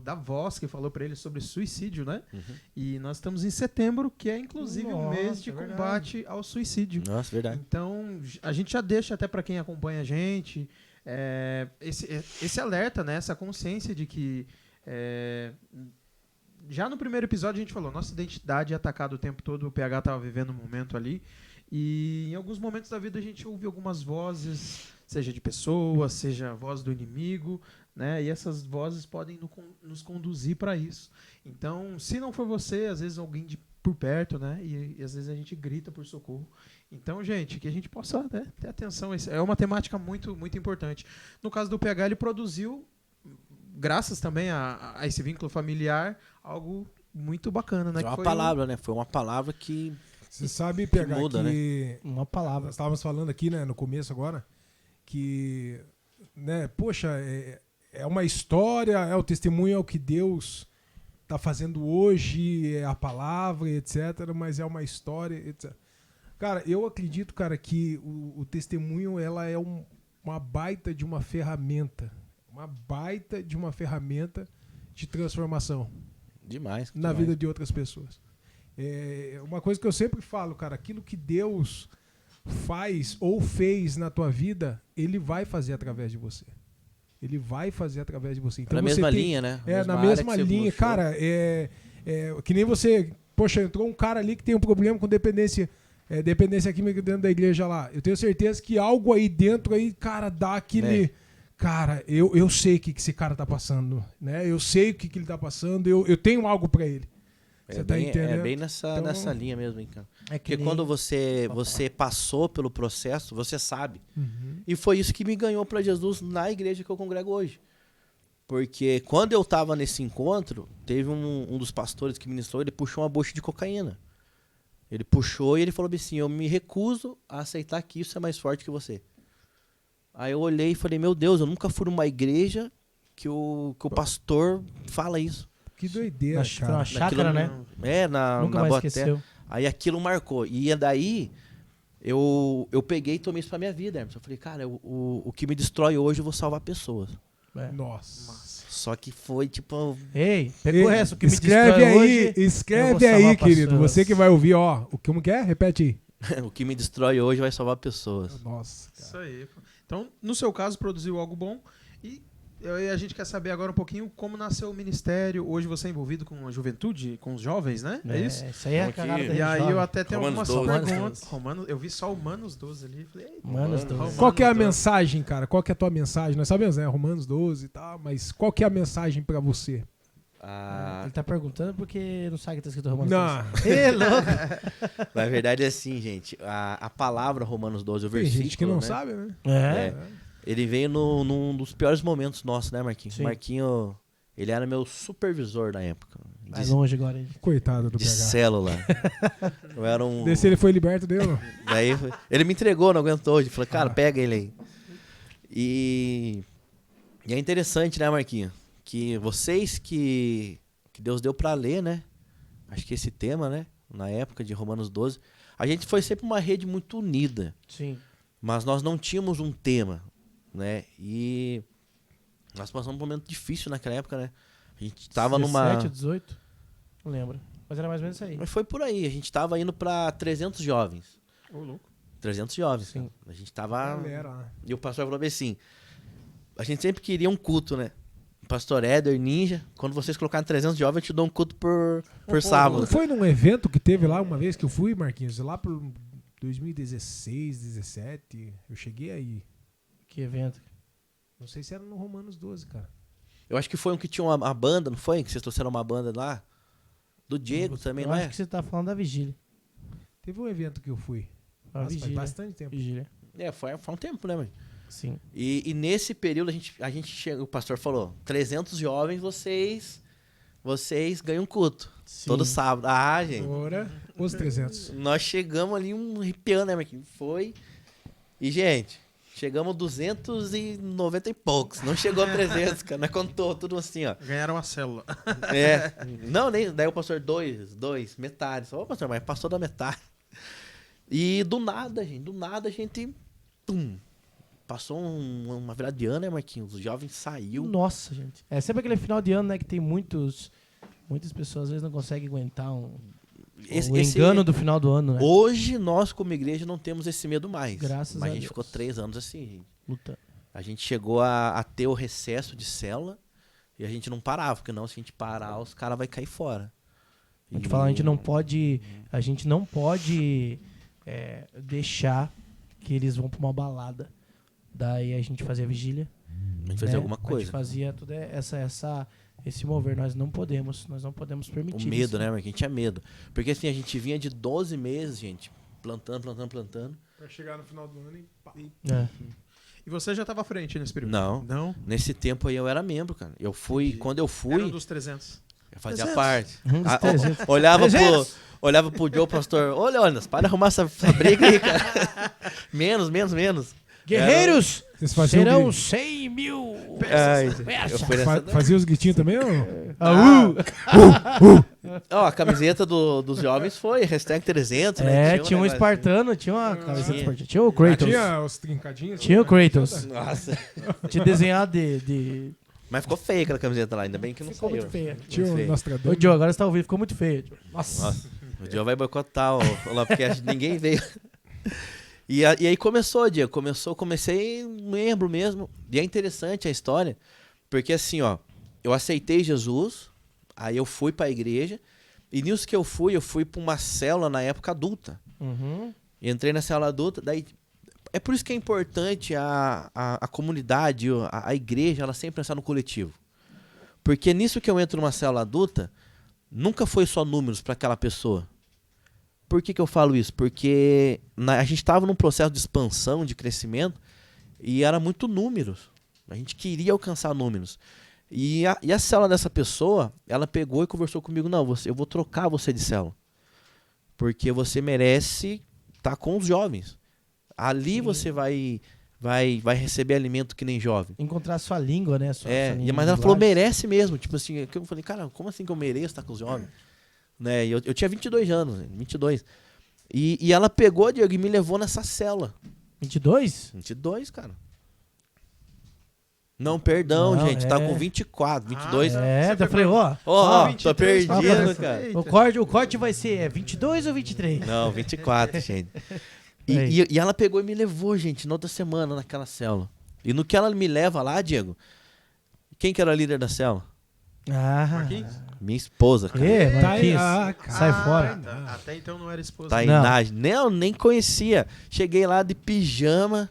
da voz que falou para ele sobre suicídio, né? Uhum. E nós estamos em setembro, que é inclusive um mês de verdade. combate ao suicídio. Nossa, verdade. Então, a gente já deixa até para quem acompanha a gente esse alerta, né? Essa consciência de que já no primeiro episódio a gente falou, nossa identidade é atacada o tempo todo, o PH estava vivendo um momento ali, e em alguns momentos da vida a gente ouve algumas vozes, seja de pessoas, seja a voz do inimigo, né? E essas vozes podem nos conduzir para isso. Então, se não for você, às vezes alguém por perto, né? E às vezes a gente grita por socorro. Então, gente, que a gente possa, né, ter atenção. É uma temática muito, muito importante. No caso do PH, ele produziu, graças também a esse vínculo familiar, algo muito bacana, né? Foi uma palavra, né? Foi uma palavra que... Você sabe pegar que muda, que... Uma palavra. Nós estávamos falando aqui, né, no começo agora, que, né, poxa, é uma história, é o testemunho, é o que Deus está fazendo hoje, é a palavra, etc., mas é uma história, etc. Cara, eu acredito, cara, que o testemunho, ela é uma baita de uma ferramenta. Uma baita de uma ferramenta de transformação. Demais. Na vida de outras pessoas. Uma coisa que eu sempre falo, cara, aquilo que Deus faz ou fez na tua vida, Ele vai fazer através de você. Ele vai fazer através de você. Então, na mesma linha, né? Na mesma linha. Cara, que nem você... Poxa, entrou um cara ali que tem um problema com dependência química dentro da igreja lá. Eu tenho certeza que algo aí dentro, aí, cara, dá aquele... Cara, eu sei o que esse cara tá passando, né? Eu sei o que ele tá passando, eu tenho algo pra ele. Você tá entendendo? É bem nessa linha mesmo, hein, cara. Porque nem... quando você passou pelo processo, você sabe. Uhum. E foi isso que me ganhou pra Jesus na igreja que eu congrego hoje. Porque quando eu tava nesse encontro, teve um dos pastores que ministrou, ele puxou uma bucha de cocaína. Ele puxou e ele falou assim, eu me recuso a aceitar que isso é mais forte que você. Aí eu olhei e falei, meu Deus, eu nunca fui numa igreja que o pastor fala isso. Que doideira, cara. Na chácara, né? Na mais Boaté. esqueceu. Aí aquilo marcou. E daí, eu peguei e tomei isso pra minha vida, Hermes. Eu falei, cara, o que me destrói hoje, eu vou salvar pessoas. Nossa. Só que foi, tipo... Ei, pegou essa, o que me escreve destrói aí, hoje, escreve eu vou aí, salvar querido. pessoas. Você que vai ouvir, ó. Como que é? Repete aí. o que me destrói hoje vai salvar pessoas. Nossa, cara. Isso aí. Então, no seu caso, produziu algo bom. E a gente quer saber agora um pouquinho como nasceu o ministério. Hoje você é envolvido com a juventude, com os jovens, né? É isso? Isso aí é a cagada da E aí jovem. eu até tenho Romanos algumas 12. perguntas. Eu vi só o Romanos 12 ali. Falei, eita, Romanos 12. Romanos Qual que é a 12. mensagem, cara? Qual que é a tua mensagem? Nós sabemos, né? Romanos 12 e tal, mas qual que é a mensagem pra você? Ele tá perguntando porque não sabe que tá escrito Romanos Não. 12. Ê, louco! Na verdade é assim, gente. A palavra Romanos 12, o Tem versículo, gente que não né? sabe, né? Ele veio num dos piores momentos nossos, né, Marquinhos? Sim. Marquinho, ele era meu supervisor na época. Vai longe agora, hein? Coitado do De PH. célula. Eu era um... Desse ele foi liberto dele, não? Daí ele me entregou, não aguentou. Ele falou, cara, pega ele aí. E é interessante, né, Marquinhos? Que vocês que Deus deu pra ler, né? acho que esse tema, né? Na época de Romanos 12. A gente foi sempre uma rede muito unida. Sim. Mas nós não tínhamos um tema, né? E nós passamos um momento difícil naquela época, né? A gente tava 17 ou 18? Não lembro. Mas era mais ou menos isso aí. Mas foi por aí. A gente tava indo pra 300 jovens. Ô, louco. 300 jovens. Sim. Cara. A gente tava... Galera, E o pastor falou assim, a gente sempre queria um culto, né? Pastor Éder, Ninja, quando vocês colocarem 300 jovens, eu te dou um culto por sábado. não foi num evento que teve lá uma vez que eu fui, Marquinhos? Lá por 2016, 17. Eu cheguei aí. Que evento? Não sei se era no Romanos 12, cara. Eu acho que foi um que tinha uma banda, não foi? Que vocês trouxeram uma banda lá? Do Diego também, Eu não acho é? que você tá falando da vigília. Teve um evento que eu fui. A Faz vigília. bastante tempo. Vigília. Foi um tempo, né, mãe? Sim. E nesse período a gente chega, o pastor falou, 300 jovens, vocês ganham culto. Sim. Todo sábado. Ah, gente. Ora, os 300. Nós chegamos ali arrepiando, né, Marquinhos? Foi. E, gente, chegamos a 290 e poucos. Não chegou a 300, cara. Nós contou tudo assim, ó. Ganharam a célula. É. Não, nem. Daí o pastor, dois, metade. Ô, pastor, mas passou da metade. E do nada, a gente. Tum. Passou uma virada de ano, né, Marquinhos? Os jovens saiu. Nossa, gente. É sempre aquele final de ano, né, que tem muitas pessoas às vezes não conseguem aguentar o engano do final do ano, né? Hoje, nós, como igreja, não temos esse medo mais. Graças Mas a a gente Deus. ficou 3 anos assim. Luta. A gente chegou a ter o recesso de célula e a gente não parava, porque não, se a gente parar, os caras vão cair fora. A gente fala, a gente não pode deixar que eles vão pra uma balada. Daí a gente fazia vigília. A gente fazia alguma A gente coisa. fazia tudo esse mover. Nós não podemos permitir O medo, isso. né, Marquinhos? A gente tinha medo. Porque assim, a gente vinha de 12 meses, gente, plantando. Pra chegar no final do ano e pá. É. E você já estava à frente nesse período? Não. Não? Nesse tempo aí eu era membro, cara. Eu fui, Entendi. quando eu Era fui, um dos 300. eu fazia 300. parte. Dos Ah, 300. olhava pro Joe, pastor, olha, para de arrumar essa briga aí, cara. menos. Guerreiros Vocês faziam, serão 100 mil Ai, peças. eu fui nessa... fazia os gritinhos também ou não? Ó, a camiseta dos jovens foi hashtag 300, né? Tinha um negócio espartano, tinha uma camiseta Tinha. esportiva. Tinha o Kratos. Tinha os trincadinhos? Tinha o Kratos. assim. Nossa. Tinha desenhado de... Mas ficou feia aquela camiseta lá, ainda bem que não Ficou saiu. muito feia. Tinha o Feio. Ô, Nostradamus. Joe, agora você tá ouvindo. Ficou muito feio. Nossa. Nossa, o Joe vai boicotar o Lopcast, ninguém veio. E aí começou, Diego. Comecei membro mesmo. E é interessante a história, porque assim, ó, eu aceitei Jesus, aí eu fui pra igreja, e nisso que eu fui pra uma célula na época adulta. Uhum. Entrei na célula adulta, daí... É por isso que é importante a comunidade, a igreja, ela sempre pensar no coletivo. Porque nisso que eu entro numa célula adulta, nunca foi só números para aquela pessoa. Por que eu falo isso? Porque a gente estava num processo de expansão, de crescimento, e era muito números. A gente queria alcançar números. E a célula dessa pessoa, ela pegou e conversou comigo, não, eu vou trocar você de célula. Porque você merece estar com os jovens. Ali Sim. você vai receber alimento que nem jovem. Encontrar a sua língua, né? Sua língua Mas ela de falou, linguagem. merece mesmo. Tipo assim, eu falei, cara, como assim que eu mereço estar com os jovens? Né? E eu tinha 22 anos, 22. E ela pegou, Diego, e me levou nessa célula. 22? 22, cara. Não, perdão, Não, gente, tá é. com 24, 22. Eu falei, ó. Ó, tô 23, perdido, ó, cara. O corte vai ser 22 ou 23? Não, 24, gente. Aí. E ela pegou e me levou, gente, na outra semana, naquela célula. E no que ela me leva lá, Diego, quem que era a líder da célula? Marquinhos? Minha esposa, cara. Marquinhos, cara. sai fora. Até então não era esposa. Tainá. Não, nem conhecia. Cheguei lá de pijama.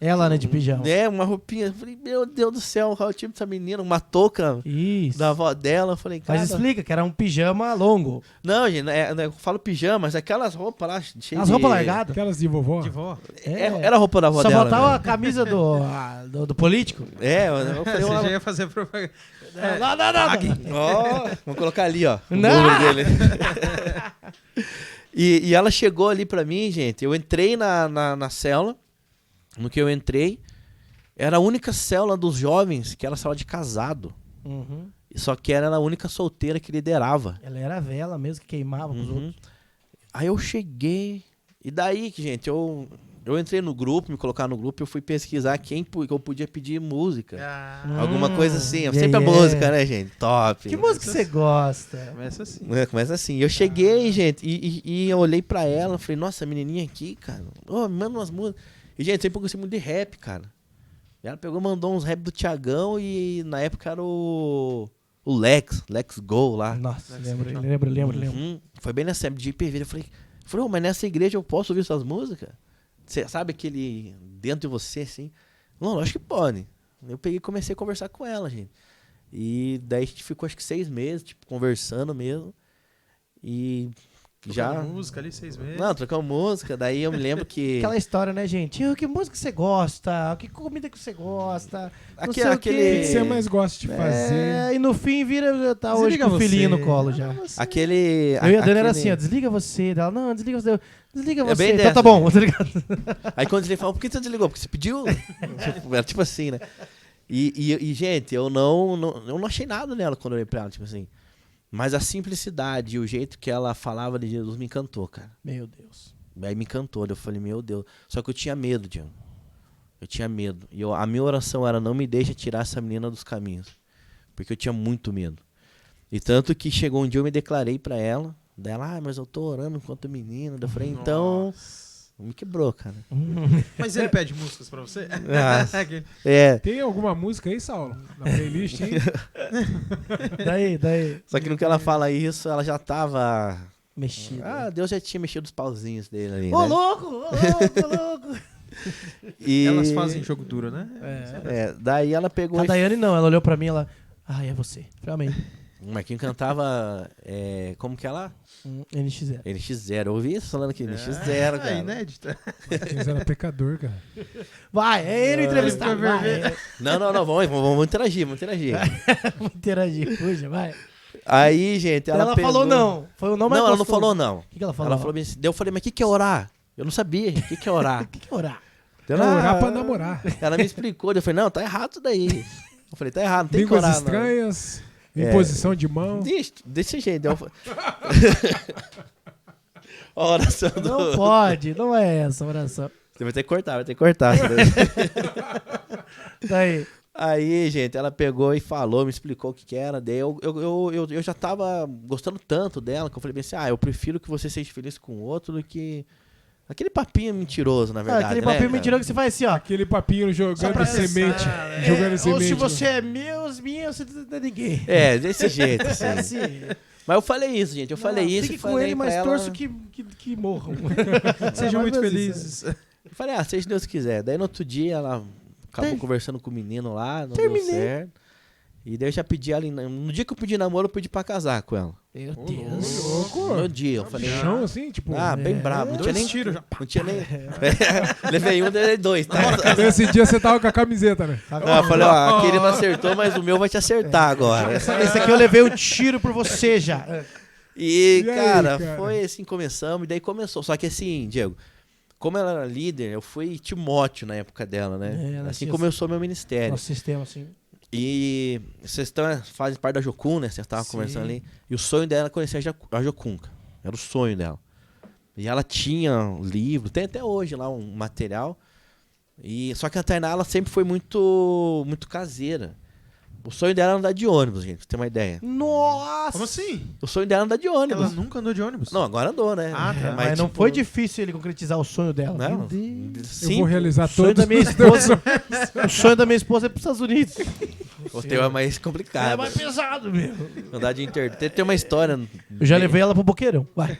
Ela, né, de pijama. Uma roupinha. Falei, meu Deus do céu, qual é o tipo dessa menina? Uma touca Isso. da avó dela. Falei, cara. Mas explica que era um pijama longo. Não, gente, eu falo pijama, mas aquelas roupas lá cheias As roupas largadas. Aquelas de vovó. De vó. Era a roupa da avó Só dela. faltava né? a camisa do político. Eu falei, Você já ia fazer propaganda. Não. ó, vamos colocar ali, ó. O Não. número dele. e ela chegou ali pra mim, gente. Eu entrei na célula. No que eu entrei, era a única célula dos jovens que era célula de casado. Uhum. Só que ela era a única solteira que liderava. Ela era a vela mesmo, que queimava pros Uhum. outros. Aí eu cheguei. E daí, gente, eu entrei no grupo, me colocaram no grupo, eu fui pesquisar quem que eu podia pedir música. Alguma coisa assim. yeah, Sempre a yeah. música, né, gente? Top. Que música você gosta? Começa assim. Começa assim. Eu cheguei, gente, e eu olhei pra ela, falei, nossa, a menininha aqui, cara, me manda umas músicas. E, gente, sempre gostei muito de rap, cara. E ela pegou, mandou uns rap do Thiagão e na época era o Lex Go lá. Nossa, Deve lembro. Uhum. Foi bem nessa época de IPV. Eu falei, mas nessa igreja eu posso ouvir essas músicas? Você sabe aquele dentro de você, assim? Não, lógico que pode. Eu peguei e comecei a conversar com ela, gente. E daí a gente ficou acho que 6 meses, tipo, conversando mesmo. E já... Trocando música ali, 6 meses. Não, trocamos música. Daí eu me lembro que... Aquela história, né, gente? Que música você gosta? Que comida que você gosta? Não Aquele- sei o O que quê. que você mais gosta de fazer? É, e no fim vira, tá hoje Desliga com o filhinho você. no colo já. Aquele... Eu e a Dani era aquele- assim, ó, desliga você. Ela, não, desliga você. Desliga É você. bem Então dessa, tá bom, tá ligado? Aí quando ele falou, por que você desligou? Porque você pediu? Era tipo assim, né? E, gente, eu não achei nada nela quando eu olhei pra ela, tipo assim. Mas a simplicidade e o jeito que ela falava de Jesus me encantou, cara. Meu Deus. Aí me encantou, eu falei, meu Deus. Só que eu tinha medo, Diego. Eu tinha medo. E a minha oração era, não me deixa tirar essa menina dos caminhos. Porque eu tinha muito medo. E tanto que chegou um dia eu me declarei pra ela. Dela, mas eu tô orando enquanto menina. Eu falei, então... Me quebrou, cara. Mas ele pede músicas pra você? Ah, é. Tem alguma música aí, Saulo? Na playlist, hein? Daí. Só que no que ela fala isso, ela já tava... Mexido. Ah, Deus já tinha mexido os pauzinhos dele ali, Ô, né? louco! E... Elas fazem jogo duro, né? daí ela pegou A e... Daiane não, ela olhou pra mim e ela... Ai, é você. Falei, amém. O Marquinhos cantava... como que ela? NX0. NX0. Eu ouvi isso falando aqui, NX0, cara. É inédita. Eles eram pecador, cara. Vai, é ele entrevistado. Vai, Não, vamos interagir, vamos interagir. Puxa, vai. Aí, gente, ela pegou... falou não. Foi o não mais Não, ela não gostoso. falou não. O que ela falou? Ela falou bem assim, daí eu falei, mas o que é orar? Eu não sabia, o que é orar? O que é orar? É orar pra namorar. Ela me explicou, daí eu falei, não, tá errado isso daí. Eu falei, tá errado, não tem que Línguas orar, estranhas, É. imposição de mão. Desse jeito. Daí eu... A oração do... Não pode, não é essa a oração. Você vai ter que cortar. Isso daí. Daí. Aí, gente, ela pegou e falou, me explicou o que era. Daí eu já tava gostando tanto dela que eu falei bem assim, eu prefiro que você seja feliz com o outro do que... Aquele papinho mentiroso, na verdade, Aquele né, papinho cara? mentiroso que você faz assim, ó. Aquele papinho jogando pra semente. pensar, Jogando Ou semente. se você é meu, os minhos, você não é ninguém. É, desse jeito, assim. É assim. Mas eu falei isso, gente. Eu falei Não, isso. Fique falei com ele, pra mas ela- torço que morram. Sejam mais muito ou menos felizes. Eu falei, seja Deus quiser. Daí no outro dia ela acabou Tem. conversando com o menino lá, não Terminei. deu certo. E daí eu já pedi ela, no dia que eu pedi namoro, eu pedi pra casar com ela. Meu Deus. Louco. No dia, eu falei, Chão assim, tipo. bem brabo. Não tinha nem... tiros já. Não tinha nem... Levei um, levei dois, tá? Nesse dia você tava com a camiseta, né? Eu falei, aquele não acertou, mas o meu vai te acertar agora. Esse aqui eu levei um tiro por você já. E, E aí, cara, cara? foi assim, começamos, e daí começou. Só que assim, Diego, como ela era líder, eu fui Timóteo na época dela, né? ela Assim tinha- começou meu ministério. Nosso sistema, assim. E vocês fazem parte da Jocum, né? Vocês estavam Sim. conversando ali. E o sonho dela era conhecer a Jocum, cara. Era o sonho dela. E ela tinha um livro, tem até hoje lá um material. Só que a Tainá, ela sempre foi muito caseira. O sonho dela era andar de ônibus, gente, pra você ter uma ideia. Nossa! Como assim? O sonho dela era andar de ônibus. Ela nunca andou de ônibus? Não, agora andou, né? Ah, tá. Mas não tipo, foi difícil ele concretizar o sonho dela. Não, Meu Deus. Eu vou realizar O sonho todos da minha os teus esposa. O sonho da minha esposa é pros Estados Unidos. o teu é mais É complicado. mais pesado mesmo. Andar de internet. Tem uma história. Eu já levei ela pro Boqueirão. Vai.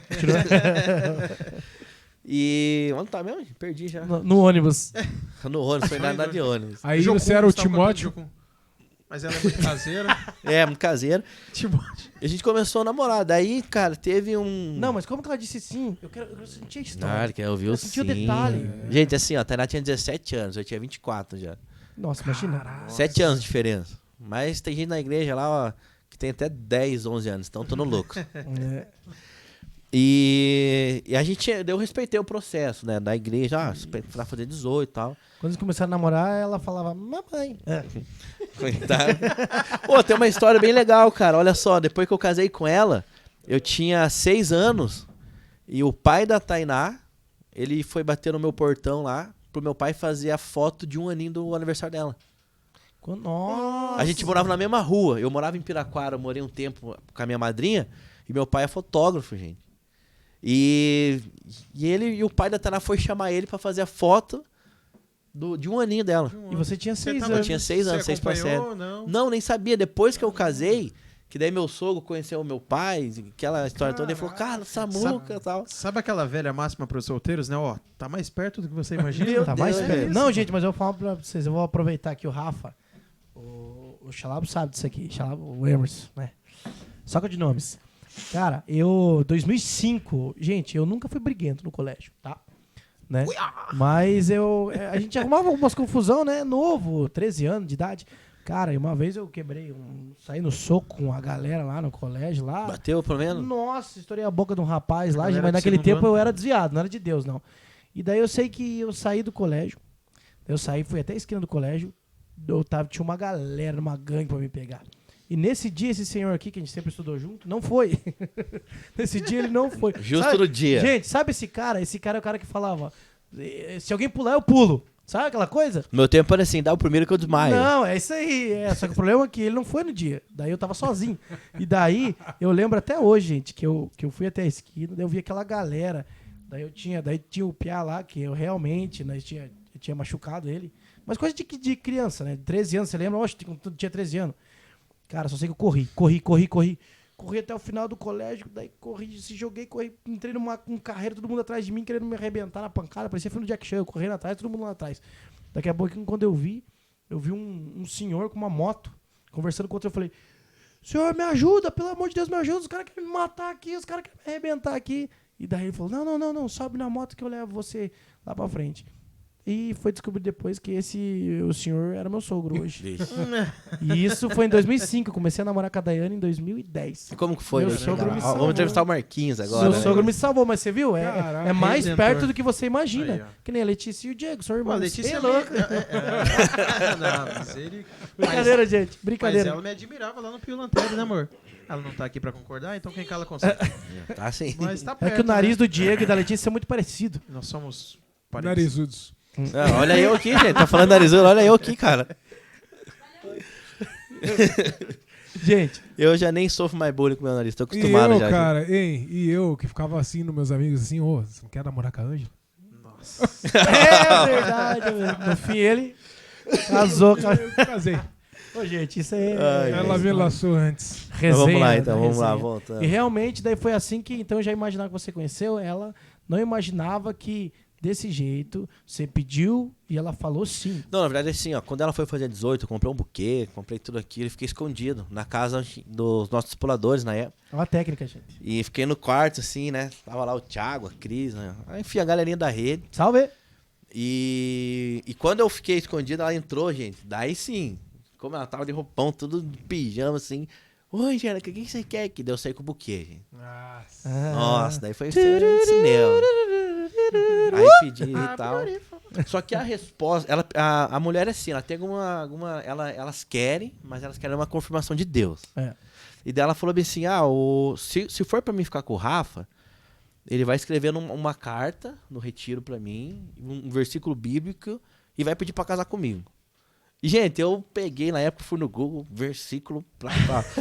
E. Onde tá mesmo? Perdi já. No ônibus. No ônibus, foi andar de ônibus. Aí Jocum, você era o você tava cantando Timóteo. Jocum. Mas ela é muito caseira. É, muito caseiro. Timóteo. E a gente começou a namorar. Daí, cara, teve um. Não, mas como que ela disse sim? Eu quero sentir a história. ele quer ouvir o Eu senti o sim. detalhe. Gente, assim, ó, a Tainá tinha 17 anos, eu tinha 24 já. Nossa, imagina. 7 anos de diferença. Mas tem gente na igreja lá, ó, que tem até 10, 11 anos, então tô no louco. É. E a gente, eu respeitei o processo, né, da igreja, pra fazer 18 e tal. Quando eles começaram a namorar, ela falava, mamãe. É. Coitado. Pô, tem uma história bem legal, cara. Olha só, depois que eu casei com ela, eu tinha 6 anos e o pai da Tainá, ele foi bater no meu portão lá pro meu pai fazer a foto de 1 aninho do aniversário dela. Nossa. A gente morava na mesma rua. Eu morava em Piraquara, eu morei um tempo com a minha madrinha e meu pai é fotógrafo, gente. E ele e o pai da Tainá foi chamar ele pra fazer a foto de 1 aninho dela. E você tinha 6 Eu anos. tinha 6 anos, 6 pra 7. Não. Não, nem sabia. Depois que eu casei, que daí meu sogro conheceu o meu pai, aquela história toda, ele falou, cara, Samuca e tal. Sabe aquela velha máxima para os solteiros, né? Ó, tá mais perto do que você imagina. Tá mais Deus, perto. é Não, gente, mas eu vou falar pra vocês. Eu vou aproveitar aqui o Rafa. O Xalabo sabe disso aqui. O Emerson, né? Só que de nomes. Cara, 2005... Gente, eu nunca fui briguento no colégio, tá? Né? Mas a gente arrumava algumas confusão, né? Novo, 13 anos de idade. Cara, e uma vez eu saí no soco com a galera lá no colégio, lá. Bateu, pelo menos? Nossa, estourei a boca de um rapaz lá, Galera mas do naquele segundo tempo ano. eu era desviado, não era de Deus, não. E daí eu sei que eu saí do colégio, fui até a esquina do colégio, tinha uma galera, uma gangue pra me pegar. E nesse dia, esse senhor aqui, que a gente sempre estudou junto, não foi. Nesse dia ele não foi. Justo Sabe? no dia. Gente, sabe esse cara? Esse cara é o cara que falava, se alguém pular, eu pulo. Sabe aquela coisa? No meu tempo era assim, dá o primeiro que eu desmaio. Não, é isso aí. Só que o problema é que ele não foi no dia. Daí eu tava sozinho. E daí, eu lembro até hoje, gente, que eu fui até a esquina, daí eu vi aquela galera. Daí tinha o Piá lá, que eu realmente, eu tinha machucado ele. Mas coisa de criança, né? 13 anos, você lembra? Oxe, tinha 13 anos. Cara, só sei que eu corri. Corri até o final do colégio, daí joguei, entrei num carreiro, todo mundo atrás de mim, querendo me arrebentar na pancada, parecia filme do Jack Chan, eu correndo atrás, todo mundo lá atrás. Daqui a pouco, quando eu vi um senhor com uma moto, conversando com outro, eu falei, senhor, me ajuda, pelo amor de Deus, me ajuda, os caras querem me matar aqui, os caras querem me arrebentar aqui. E daí ele falou, não, sobe na moto que eu levo você lá pra frente. E foi descobrir depois que o senhor era meu sogro hoje. E isso foi em 2005. Eu comecei a namorar com a Daiane em 2010. E como que foi? Meu né? sogro me salvou. Vamos entrevistar o Marquinhos agora. Seu né? sogro me salvou, mas você viu? Caraca, É mais redentor. perto do que você imagina. Aí, ó. Que nem a Letícia e o Diego, são irmãos. Pô, a Letícia é louco. Não, mas ele... Brincadeira, gente. Mas Brincadeira. ela me admirava lá no Pio Lanterna, né, amor? Ela não tá aqui pra concordar, então quem cala consegue. Tá assim. Mas tá É perto, que o nariz né? do Diego e da Letícia é muito parecido. Nós somos parentes. Narizudos. Ah, olha eu aqui, gente. Tá falando narizudo, olha eu aqui, cara. Gente, Eu já nem sofro mais bullying com meu nariz, tô E acostumado eu, já. cara, e eu que ficava assim nos meus amigos, assim, você não quer namorar com a Ângela? Nossa. é verdade. No fim, ele casou com a... Eu casei. Ô, gente, isso aí Ai, Ela me laçou antes. Então resenha. vamos lá, então, né, vamos lá, resenha. voltando. E realmente, daí foi assim que, então, eu já imaginava que você conheceu ela, não imaginava que desse jeito você pediu e ela falou sim. Não, na verdade, assim, ó, quando ela foi fazer 18, eu comprei um buquê, comprei tudo aquilo e fiquei escondido na casa dos nossos puladores na época. É uma técnica, gente. E fiquei no quarto, assim, né? Tava lá o Thiago, a Cris, né? Aí, enfim, a galerinha da rede. Salve! E quando eu fiquei escondido, ela entrou, gente. Daí sim, como ela tava de roupão, tudo de pijama, assim. Oi, Angélica, o que você quer aqui? Daí eu saí com o buquê, gente. Nossa. Nossa, daí foi cinema. Aí pedi e tal. Só que a resposta, a mulher é assim, ela tem elas querem, mas elas querem uma confirmação de Deus. É. E daí ela falou bem assim, se for pra mim ficar com o Rafa, ele vai escrever uma carta no retiro pra mim, um versículo bíblico, e vai pedir pra casar comigo. E, gente, eu peguei, na época, fui no Google, versículo,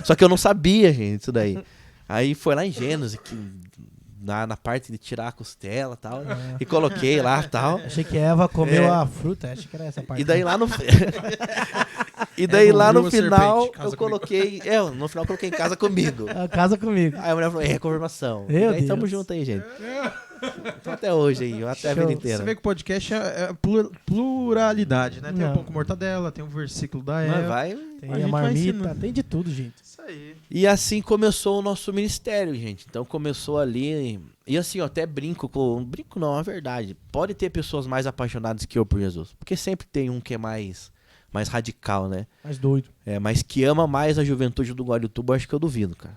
só que eu não sabia, gente, isso daí. Aí foi lá em Gênesis, na parte de tirar a costela e tal, e coloquei lá e tal. Achei que Eva comeu a fruta, achei que era essa parte. E daí lá no E daí lá no Viu a final serpente, casa eu coloquei, no final eu coloquei em casa comigo. Casa comigo. Aí a mulher falou, confirmação. Meu E aí tamo Deus. junto aí, gente. Então, até hoje aí, até a vida Show. inteira. Você vê que o podcast é pluralidade, né? Tem Não. um pão com mortadela, tem um versículo da Mas Eva. vai. Tem A a gente vai marmita, ensinando. tem de tudo, gente. Isso aí. E assim começou o nosso ministério, gente. Então começou ali. E assim, eu até brinco com. Brinco não, é verdade. Pode ter pessoas mais apaixonadas que eu por Jesus. Porque sempre tem um que é mais radical, né? Mais doido. Mas que ama mais a juventude do Guarituba, eu acho que eu duvido, cara.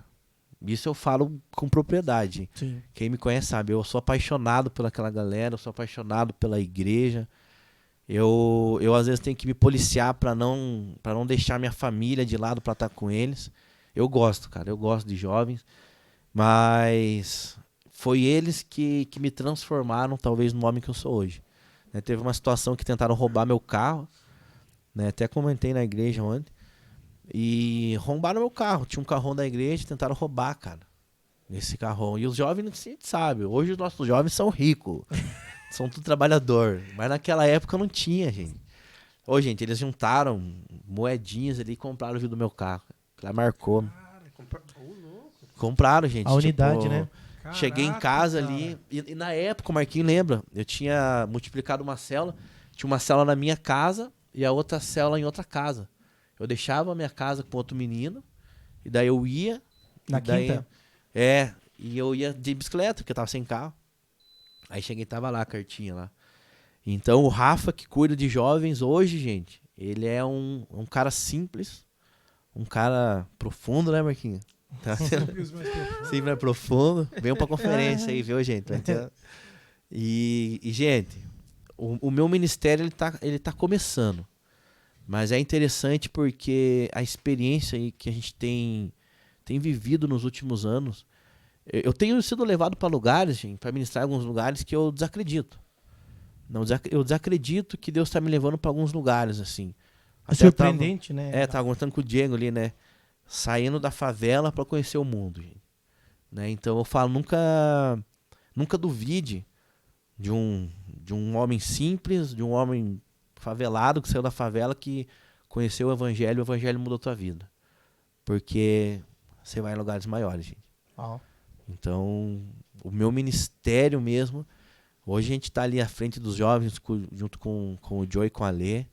Isso eu falo com propriedade. Sim. Quem me conhece sabe, eu sou apaixonado pelaquela galera, eu sou apaixonado pela igreja. Eu às vezes tenho que me policiar pra não deixar minha família de lado pra estar com eles. Eu gosto, cara, eu gosto de jovens, mas foi eles que me transformaram talvez no homem que eu sou hoje. Né, teve uma situação que tentaram roubar meu carro, né, até comentei na igreja ontem, e roubaram meu carro. Tinha um carrão da igreja, tentaram roubar, cara, esse carrão. E os jovens, a gente sabe, hoje os nossos jovens são ricos, são tudo trabalhador, mas naquela época não tinha, gente. Ô, gente, eles juntaram moedinhas ali e compraram o vidro do meu carro. Lá marcou. Compraram, gente. A unidade, tipo, né? Cheguei em casa ali. E na época, o Marquinhos lembra, eu tinha multiplicado uma célula. Tinha uma célula na minha casa e a outra célula em outra casa. Eu deixava a minha casa com outro menino. E daí eu ia. Na quinta? E eu ia de bicicleta, porque eu tava sem carro. Aí cheguei e tava lá a cartinha lá. Então o Rafa, que cuida de jovens hoje, gente, ele é um cara simples. Um cara profundo, né, Marquinhos? Tá sendo... Sempre é profundo. Venham pra conferência aí, viu, gente? E gente, o meu ministério, ele tá começando. Mas é interessante porque a experiência aí que a gente tem vivido nos últimos anos, eu tenho sido levado para lugares, gente, para ministrar em alguns lugares que eu desacredito. Eu desacredito que Deus está me levando para alguns lugares, assim. É surpreendente, né? Tava contando com o Diego ali, né? Saindo da favela para conhecer o mundo, gente. Né? Então eu falo, nunca duvide de um homem simples, de um homem favelado que saiu da favela, que conheceu o evangelho mudou a tua vida. Porque você vai em lugares maiores, gente. Oh. Então, o meu ministério mesmo, hoje a gente tá ali à frente dos jovens, junto com o Joe e com a Lê.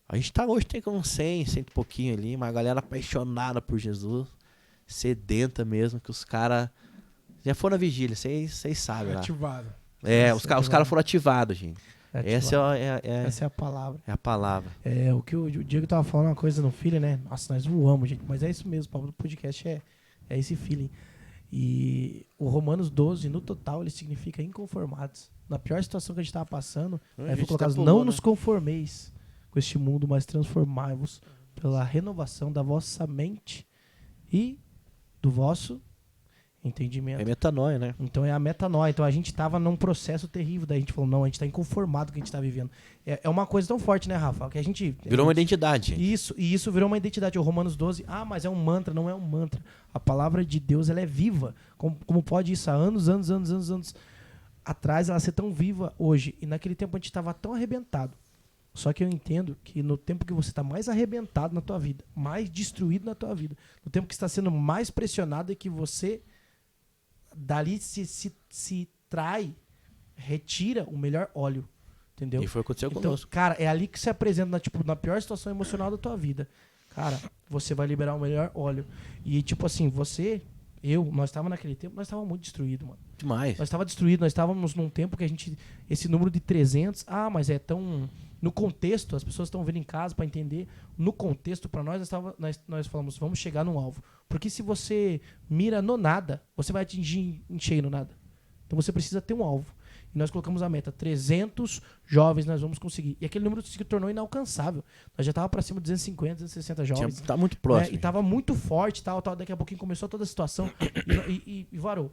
A gente tá hoje, tem uns 100 e pouquinho ali, uma galera apaixonada por Jesus, sedenta mesmo, que os caras já foram na vigília, vocês sabem lá. Ativado. Os caras foram ativados, gente. Essa é a palavra. É a palavra. O que o Diego tava falando uma coisa no feeling, né? Nossa, nós voamos, gente. Mas é isso mesmo, o papo do podcast é esse feeling. E o Romanos 12, no total, ele significa inconformados. Na pior situação que a gente tava passando, foi colocado, não nos conformeis com este mundo, mas transformai-vos pela renovação da vossa mente e do vosso entendimento. É metanoia, né? Então é a metanoia. Então a gente estava num processo terrível. Daí a gente falou, não, a gente está inconformado com o que a gente está vivendo. É uma coisa tão forte, né, Rafa? Que a gente... Virou uma identidade, gente. Isso virou uma identidade. O Romanos 12, mas é um mantra. Não é um mantra. A palavra de Deus, ela é viva. Como pode isso? Há anos atrás, ela ser tão viva hoje. E naquele tempo a gente estava tão arrebentado. Só que eu entendo que no tempo que você está mais arrebentado na tua vida, mais destruído na tua vida, no tempo que está sendo mais pressionado, é que você dali se trai, retira o melhor óleo, entendeu? E foi o que aconteceu conosco. Cara, é ali que se apresenta na pior situação emocional da tua vida. Cara, você vai liberar o melhor óleo. E tipo assim, nós estávamos naquele tempo, nós estávamos muito destruídos, mano. Demais. Nós estávamos destruídos, nós estávamos num tempo que esse número de 300, mas é tão... No contexto, as pessoas estão vendo em casa para entender. No contexto, para nós falamos, vamos chegar num alvo. Porque se você mira no nada, você vai atingir em cheio no nada. Então você precisa ter um alvo. E nós colocamos a meta, 300 jovens nós vamos conseguir. E aquele número se tornou inalcançável. Nós já estava para cima de 250, 260 jovens. Tá muito próximo. E estava muito forte, tal. Daqui a pouquinho começou toda a situação e varou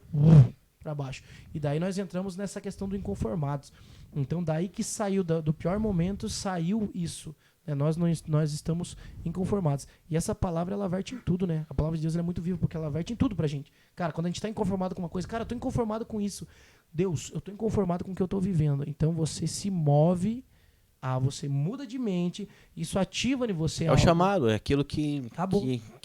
para baixo. E daí nós entramos nessa questão do inconformados. Então daí que saiu do pior momento, saiu isso. Né? Nós estamos inconformados. E essa palavra, ela verte em tudo, né? A palavra de Deus é muito viva porque ela verte em tudo pra gente. Cara, quando a gente tá inconformado com uma coisa, cara, eu tô inconformado com isso. Deus, eu tô inconformado com o que eu tô vivendo. Então você se move, você muda de mente, isso ativa em você. É o chamado, é aquilo que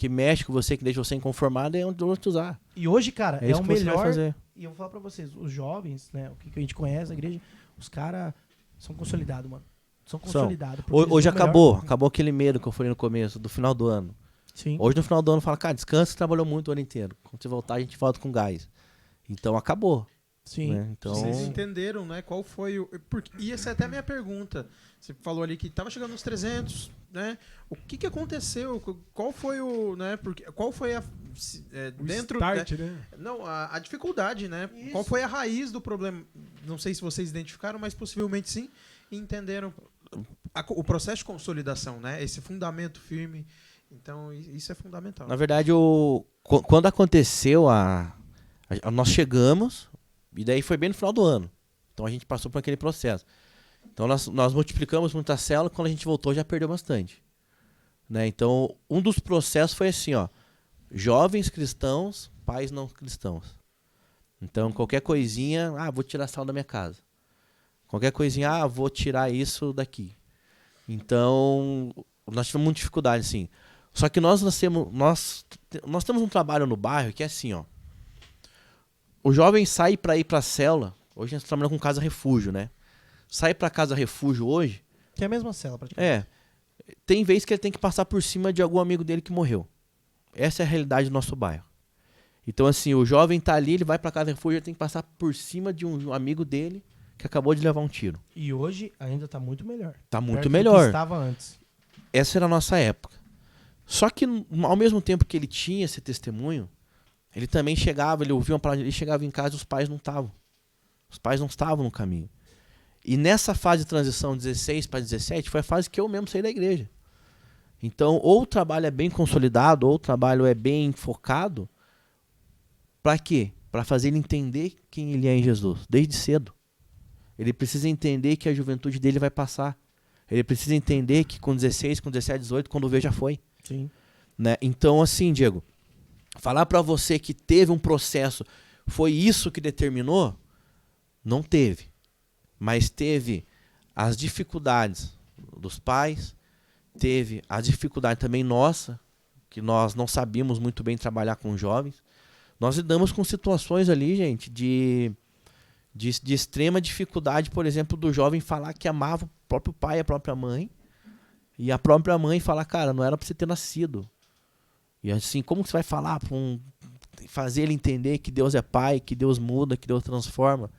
mexe com você, que deixa você inconformado, é onde Deus te usar. E hoje, cara, é o melhor. Fazer. E eu vou falar pra vocês, os jovens, né, o que a gente conhece, a igreja, os caras são consolidados, mano. São consolidados. Hoje acabou aquele medo que eu falei no começo, do final do ano. Sim. Hoje no final do ano fala, cara, descansa, você trabalhou muito o ano inteiro. Quando você voltar, a gente volta com gás. Então acabou. Sim. Né? Então... Vocês entenderam, né? Qual foi o... E essa é até a minha pergunta. Você falou ali que estava chegando nos 300, né? O que aconteceu? Qual foi o... né? Qual foi a... dentro... start, né? Não, a dificuldade, né? Qual foi a raiz do problema? Não sei se vocês identificaram, mas possivelmente sim. E entenderam o processo de consolidação, né? Esse fundamento firme. Então, isso é fundamental. Na verdade, quando aconteceu nós chegamos, e daí foi bem no final do ano. Então a gente passou por aquele processo. Então nós multiplicamos muita célula, quando a gente voltou já perdeu bastante. Né? Então, um dos processos foi assim, ó, jovens cristãos, pais não cristãos. Então, qualquer coisinha, vou tirar sal da minha casa. Qualquer coisinha, vou tirar isso daqui. Então, nós tivemos muita dificuldade, sim. Só que nós temos um trabalho no bairro que é assim, ó. O jovem sai para ir para a célula. Hoje nós trabalhamos com casa refúgio, né? Sai para casa refúgio hoje. Que é a mesma célula, praticamente. Tem vez que ele tem que passar por cima de algum amigo dele que morreu. Essa é a realidade do nosso bairro. Então, assim, o jovem tá ali, ele vai para casa refúgio, ele tem que passar por cima de um amigo dele que acabou de levar um tiro. E hoje ainda tá muito melhor. Tá muito perto melhor. do que estava antes. Essa era a nossa época. Só que, ao mesmo tempo que ele tinha esse testemunho, ele também chegava, ele ouvia uma palavra, ele chegava em casa e os pais não estavam. Os pais não estavam no caminho. E nessa fase de transição 16 para 17, foi a fase que eu mesmo saí da igreja. Então, ou o trabalho é bem consolidado, ou o trabalho é bem focado. Para quê? Para fazer ele entender quem ele é em Jesus, desde cedo. Ele precisa entender que a juventude dele vai passar. Ele precisa entender que com 16, com 17, 18, quando vê já foi. Sim. Né? Então, assim, Diego, falar para você que teve um processo, foi isso que determinou? Não teve. Mas teve as dificuldades dos pais, teve a dificuldade também nossa, que nós não sabíamos muito bem trabalhar com jovens. Nós lidamos com situações ali, gente, de extrema dificuldade, por exemplo, do jovem falar que amava o próprio pai e a própria mãe, e a própria mãe falar, cara, não era para você ter nascido. E assim, como você vai falar para fazer ele entender que Deus é pai, que Deus muda, que Deus transforma?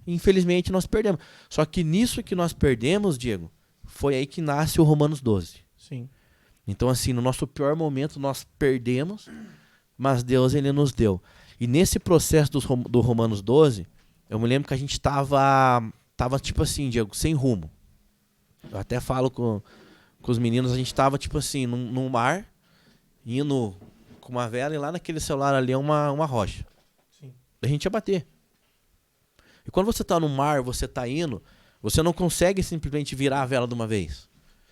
Infelizmente nós perdemos. Só que nisso que nós perdemos, Diego, foi aí que nasce o Romanos 12. Sim. Então, assim, no nosso pior momento nós perdemos, mas Deus, ele nos deu. E nesse processo do Romanos 12, eu me lembro que a gente tava tipo assim, Diego, sem rumo. Eu até falo com os meninos, a gente tava tipo assim, num mar, indo com uma vela, e lá naquele celular ali é uma rocha. Sim. A gente ia bater. E quando você tá no mar, você tá indo, você não consegue simplesmente virar a vela de uma vez.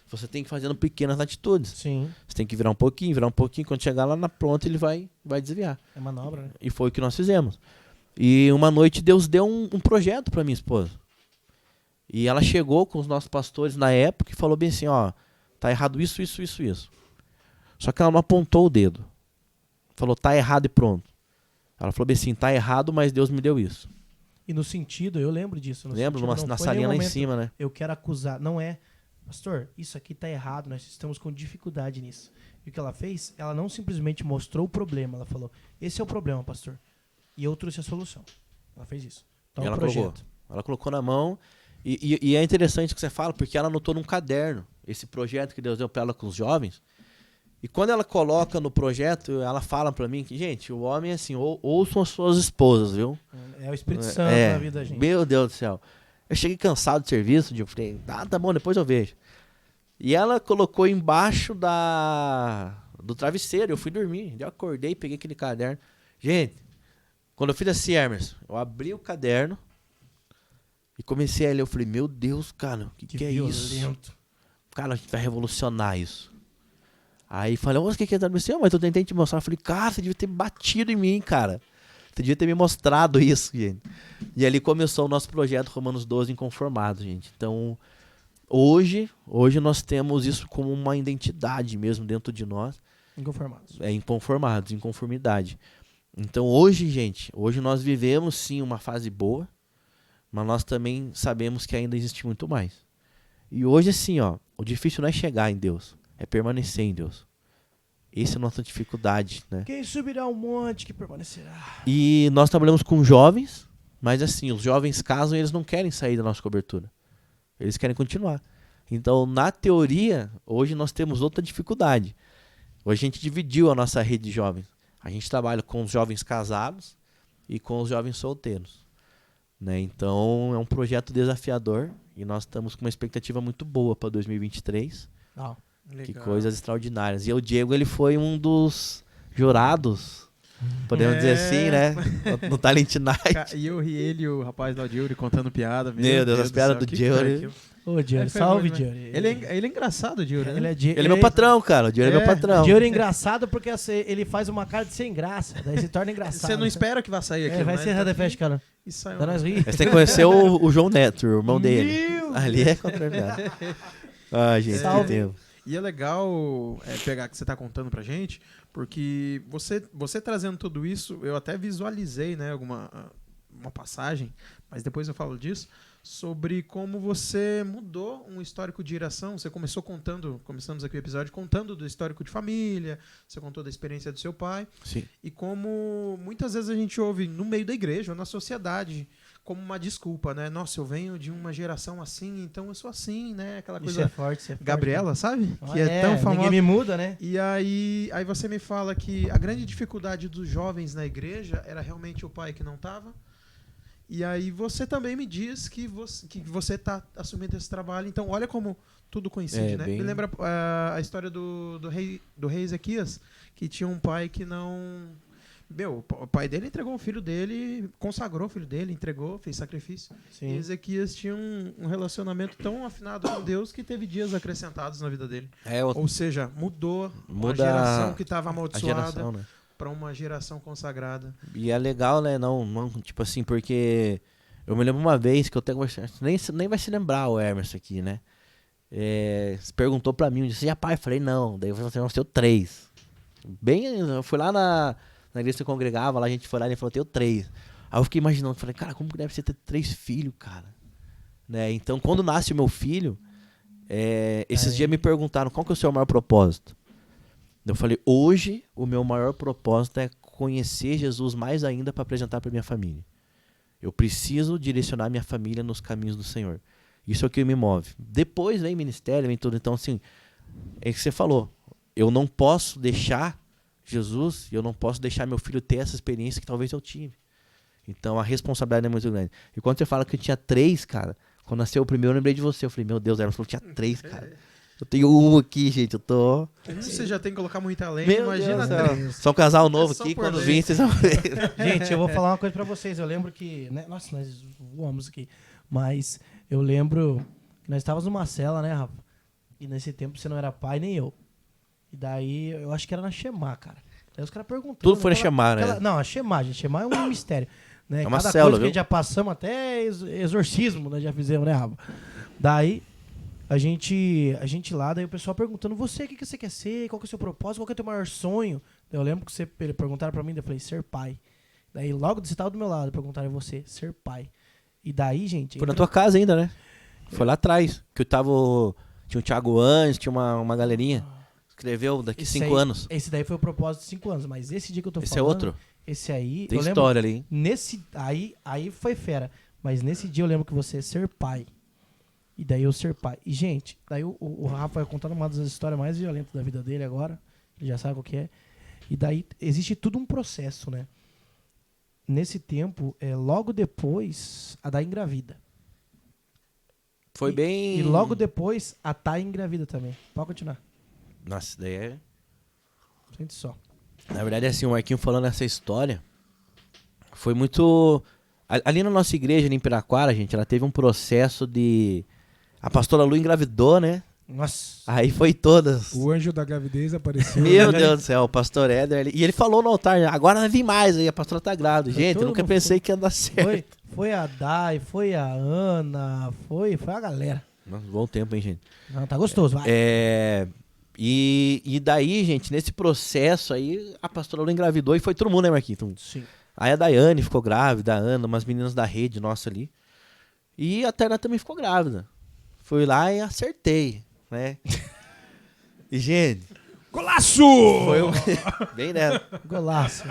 Você tem que ir fazendo pequenas atitudes. Sim. Você tem que virar um pouquinho, quando chegar lá na ponta ele vai desviar. É manobra, né? E foi o que nós fizemos. E uma noite Deus deu um projeto para minha esposa. E ela chegou com os nossos pastores na época e falou bem assim, ó, tá errado isso. Só que ela não apontou o dedo. Falou, tá errado e pronto. Ela falou bem assim, tá errado, mas Deus me deu isso. E no sentido, eu lembro disso. Lembro? Sentido, Na foi salinha nenhum lá em momento cima, né? Eu quero acusar. Não é, pastor, isso aqui tá errado, nós estamos com dificuldade nisso. E o que ela fez? Ela não simplesmente mostrou o problema, ela falou, esse é o problema, pastor. E eu trouxe a solução. Ela fez isso. Então, Ela colocou na mão. E é interessante o que você fala, porque ela anotou num caderno esse projeto que Deus deu para ela com os jovens. E quando ela coloca no projeto, ela fala para mim que, gente, o homem é assim, ouçam as suas esposas, viu? É o Espírito Santo na vida da gente. Meu Deus do céu. Eu cheguei cansado do serviço, eu falei, tá bom, depois eu vejo. E ela colocou embaixo do travesseiro, eu fui dormir. Eu acordei, peguei aquele caderno. Gente, quando eu fiz assim, Hermes, eu abri o caderno e comecei a ler. Eu falei, meu Deus, cara, o que é isso? Cara, a gente vai revolucionar isso. Aí falei, o que é travesseiro? Mas eu tentei te mostrar. Eu falei, cara, você devia ter batido em mim, cara. Você devia ter me mostrado isso, gente. E ali começou o nosso projeto Romanos 12 Inconformados, gente. Então, hoje nós temos isso como uma identidade mesmo dentro de nós. Inconformados. Inconformados, inconformidade. Então, hoje nós vivemos sim uma fase boa, mas nós também sabemos que ainda existe muito mais. E hoje, assim, ó, o difícil não é chegar em Deus, é permanecer em Deus. Essa é a nossa dificuldade, né? Quem subirá ao monte que permanecerá. E nós trabalhamos com jovens, mas assim, os jovens casam e eles não querem sair da nossa cobertura. Eles querem continuar. Então, na teoria, hoje nós temos outra dificuldade. Hoje a gente dividiu a nossa rede de jovens. A gente trabalha com os jovens casados e com os jovens solteiros. né? Então é um projeto desafiador e nós estamos com uma expectativa muito boa para 2023. Não. Que Legal. coisas extraordinárias. E o Diego, ele foi um dos jurados, podemos dizer assim, né? No Talent Night. E eu ri ele e o rapaz lá, o Yuri, contando piada. Meu Deus, as piadas céu, do que Yuri. foi Ô, Diori, Ele foi salve, muito, né? Diori. Ele é engraçado, o Yuri, né? Ele é meu patrão, cara. O Diego é meu patrão. Diori é engraçado porque assim, ele faz uma cara de sem graça, daí se torna engraçado. Você não espera que vá sair aqui, Vai ser Radefest, cara. E sai Dá nós rir. Você tem que conhecer o João Neto, o irmão dele. Meu Ali é contrariado. Ah, gente, Salve. que tempo. E é legal pegar que você está contando pra gente, porque você trazendo tudo isso, eu até visualizei, né, uma passagem, mas depois eu falo disso, sobre como você mudou um histórico de geração. Você começamos aqui o episódio contando do histórico de família, você contou da experiência do seu pai, Sim. e como muitas vezes a gente ouve no meio da igreja ou na sociedade como uma desculpa, né? Nossa, eu venho de uma geração assim, então eu sou assim, né? Aquela Isso coisa é forte, isso é forte. Gabriela, sabe? Ah, Que é tão famosa. Ninguém me muda, né? E aí você me fala que a grande dificuldade dos jovens na igreja era realmente o pai que não estava. E aí você também me diz que você está assumindo esse trabalho. Então, olha como tudo coincide, né? Bem... Me lembra a história do rei Ezequias, que tinha um pai que não... o pai dele entregou o filho dele, consagrou o filho dele, entregou, fez sacrifício. Sim. E Ezequias tinha um relacionamento tão afinado com Deus que teve dias acrescentados na vida dele. Ou seja, mudou a geração que estava amaldiçoada né? para uma geração consagrada. E é legal, né? Não, tipo assim, porque eu me lembro uma vez que eu até nem vai se lembrar o Emerson aqui, né? Você perguntou pra mim, eu disse, pai? Eu falei, não. Daí eu falei, nós temos 3. Eu fui lá na igreja que eu congregava, lá a gente foi lá e ele falou, tenho 3. Aí eu fiquei imaginando, falei, cara, como que deve ser ter 3 filhos, cara? Né? Então, quando nasce o meu filho, esses dias me perguntaram, qual que é o seu maior propósito? Eu falei, hoje o meu maior propósito é conhecer Jesus mais ainda para apresentar para minha família. Eu preciso direcionar minha família nos caminhos do Senhor. Isso é o que me move. Depois vem ministério, vem tudo. Então, assim, é o que você falou. Eu não posso deixar Jesus, eu não posso deixar meu filho ter essa experiência que talvez eu tive. Então, a responsabilidade é muito grande. E quando você fala que eu tinha 3, cara, quando nasceu o primeiro, eu lembrei de você. Eu falei, meu Deus, ela falou que tinha 3, cara. Eu tenho um aqui, gente, eu tô... Você já tem que colocar muita lenha, Meu imagina Deus, 3. só um casal novo Só aqui, por quando lei. vir, vocês vão ver. Gente, eu vou falar uma coisa pra vocês. Eu lembro que... Né? Nossa, nós voamos aqui. Mas eu lembro que nós estávamos numa cela, né, Rafa? E nesse tempo você não era pai, nem eu. E daí, eu acho que era na Shemá, cara. Daí os caras perguntando... Tudo foi na Shemá, né? Não, a Shemá, gente. Shemá é um mistério. Né? É uma Cada célula, coisa que a viu? gente já passamos, até exorcismo nós já fizemos, né, Rafa? Daí... A gente lá, daí o pessoal perguntando, você, o que você quer ser? Qual que é o seu propósito? Qual que é o teu maior sonho? Daí eu lembro que você perguntaram pra mim, daí eu falei, ser pai. Daí logo você tava do meu lado, perguntaram você, ser pai. E daí, gente... Foi na tua casa ainda, né? Foi lá atrás. Que eu tava... Tinha o Thiago Anjos, tinha uma galerinha. Escreveu daqui 5 anos. Esse daí foi o propósito de 5 anos, mas esse dia que eu tô Esse falando... é outro? Esse aí... Tem eu lembro, história ali, hein? Aí foi fera. Mas nesse dia eu lembro que você ser pai. E daí eu ser pai. E, gente, daí o Rafa vai contar uma das histórias mais violentas da vida dele agora. Ele já sabe o que é. E daí existe tudo um processo, né? Nesse tempo, logo depois, a Dai engravida. Foi bem... E logo depois, a Thay engravida também. Pode continuar. Nossa, daí é... Sente só. Na verdade, assim, o Marquinho falando essa história foi muito... Ali na nossa igreja, ali em Piraquara, gente, ela teve um processo de... A pastora Lu engravidou, né? Nossa. Aí foi todas. O anjo da gravidez apareceu. Meu Deus do céu, o pastor Éder. E ele falou no altar, agora vai vir mais, aí a pastora tá grávida. Gente, eu nunca pensei que ia dar certo. Foi a Dai, foi a Ana, foi a galera. Nossa, bom tempo, hein, gente? Não, tá gostoso, vai. E daí, gente, nesse processo aí, a pastora Lu engravidou e foi todo mundo, né, Marquinhos? Então, Sim. aí a Daiane ficou grávida, a Ana, umas meninas da rede nossa ali. E a Tainá também ficou grávida. Fui lá e acertei, né? E, gente... Golaço! Foi bem nela. Golaço.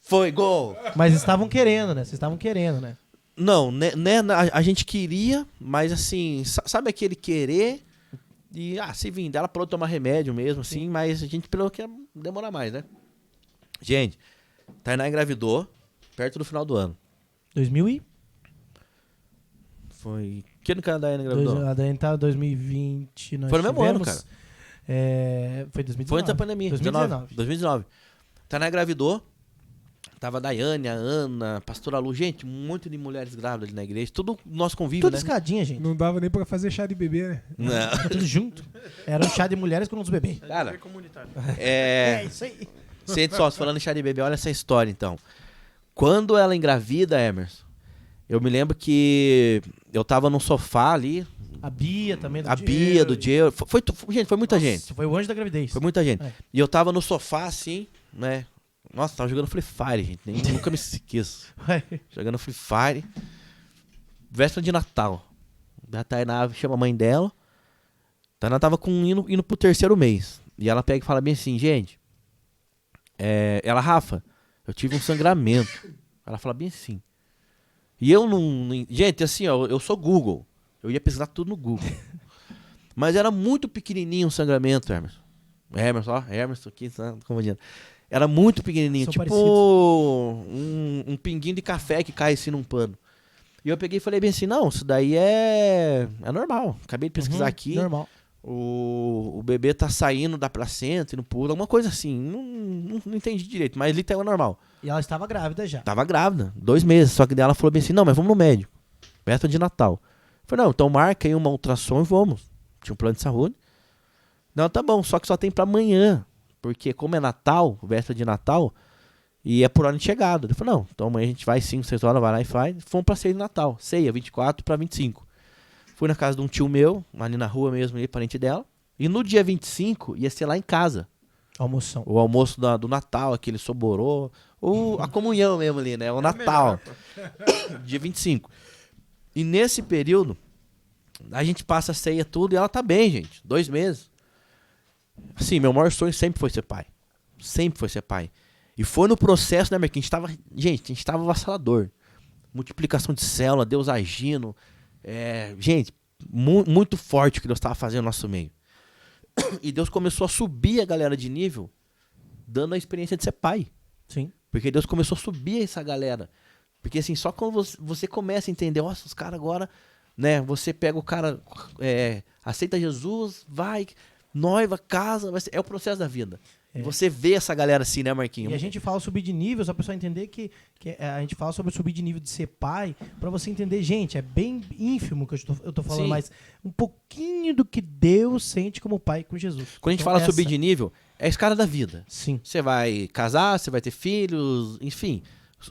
Foi, gol! Mas estavam querendo, né? Vocês estavam querendo, né? Não, né, a gente queria, mas assim, sabe aquele querer e, se vir dela, pronto, tomar remédio mesmo, assim, mas a gente pelo que demorar mais, né? Gente, Tainá engravidou perto do final do ano. 2000 e... Foi... Que ano que a Daiane engravidou? A Daiane tá em 2020. Nós Foi no mesmo ano, tivemos, cara. Foi 2019. Foi antes da pandemia. 2019. 2019. Tainá engravidou. Tava a Daiane, a Ana, a pastora Lu. Gente, um monte de mulheres grávidas ali na igreja. Tudo nosso convívio, Tudo né? escadinha, gente. Não dava nem pra fazer chá de bebê, né? Não. Tudo junto. Era um chá de mulheres com os bebês. Cara, comunitário. Isso aí. Gente, só, falando em chá de bebê, olha essa história, então. Quando ela engravida, Emerson, eu me lembro que eu tava num sofá ali, A Bia também. a Bia, do Diego. Gente, foi muita gente. Foi o anjo da gravidez. Foi muita gente. É. E eu tava no sofá, assim, né? Nossa, tava jogando Free Fire, gente. Nunca me esqueço. Jogando Free Fire. Véspera de Natal. A Tainá chama a mãe dela. A Tainá tava indo pro 3º mês. E ela pega e fala bem assim, gente. Ela, Rafa, eu tive um sangramento. Ela fala bem assim. E eu não. Gente, assim, ó, eu sou Google. Eu ia pesquisar tudo no Google. Mas era muito pequenininho o sangramento, Emerson. Emerson aqui, tá confundindo. Era muito pequenininho, São tipo parecidos. um pinguinho de café que cai assim num pano. E eu peguei e falei bem assim, não, isso daí é normal. Acabei de pesquisar aqui. Normal. O bebê tá saindo da placenta e não pula, alguma coisa assim. Não entendi direito, mas literal é normal. E ela estava grávida já. Tava grávida, 2 meses. Só que daí ela falou bem assim, não, mas vamos no médico. Véspera de Natal. Eu falei, não, então marca aí uma ultrassom e vamos. Tinha um plano de saúde. Não, tá bom, só que só tem pra amanhã. Porque como é Natal, véspera de Natal, e é por hora de chegada. Eu falei, não, então amanhã a gente vai 5, 6 horas, vai lá e faz. Fomos pra ceia de Natal. Ceia, 24 pra 25. Fui na casa de um tio meu, ali na rua mesmo, ali, parente dela. E no dia 25 ia ser lá em casa. Almoção. O almoço do Natal, aquele soborô. A comunhão mesmo ali, né? O Natal. Dia 25. E nesse período, a gente passa a ceia tudo e ela tá bem, gente. 2 meses. Assim, meu maior sonho sempre foi ser pai. Sempre foi ser pai. E foi no processo, né, Marquinhos? A gente tava avassalador. Multiplicação de célula, Deus agindo. Gente, muito forte o que Deus estava fazendo no nosso meio. E Deus começou a subir a galera de nível, dando a experiência de ser pai. Sim. Porque Deus começou a subir essa galera. Porque assim, só quando você começa a entender, nossa, os caras agora, né, você pega o cara, aceita Jesus, vai, noiva, casa, é o processo da vida. E você vê essa galera assim, né, Marquinhos? E a gente fala subir de nível, só pra pessoa entender que a gente fala sobre subir de nível de ser pai, pra você entender, gente, é bem ínfimo que eu tô falando, Sim. mas um pouquinho do que Deus sente como pai com Jesus. Quando a gente Então, fala subir de nível, é a escala da vida. Sim. Você vai casar, você vai ter filhos, enfim,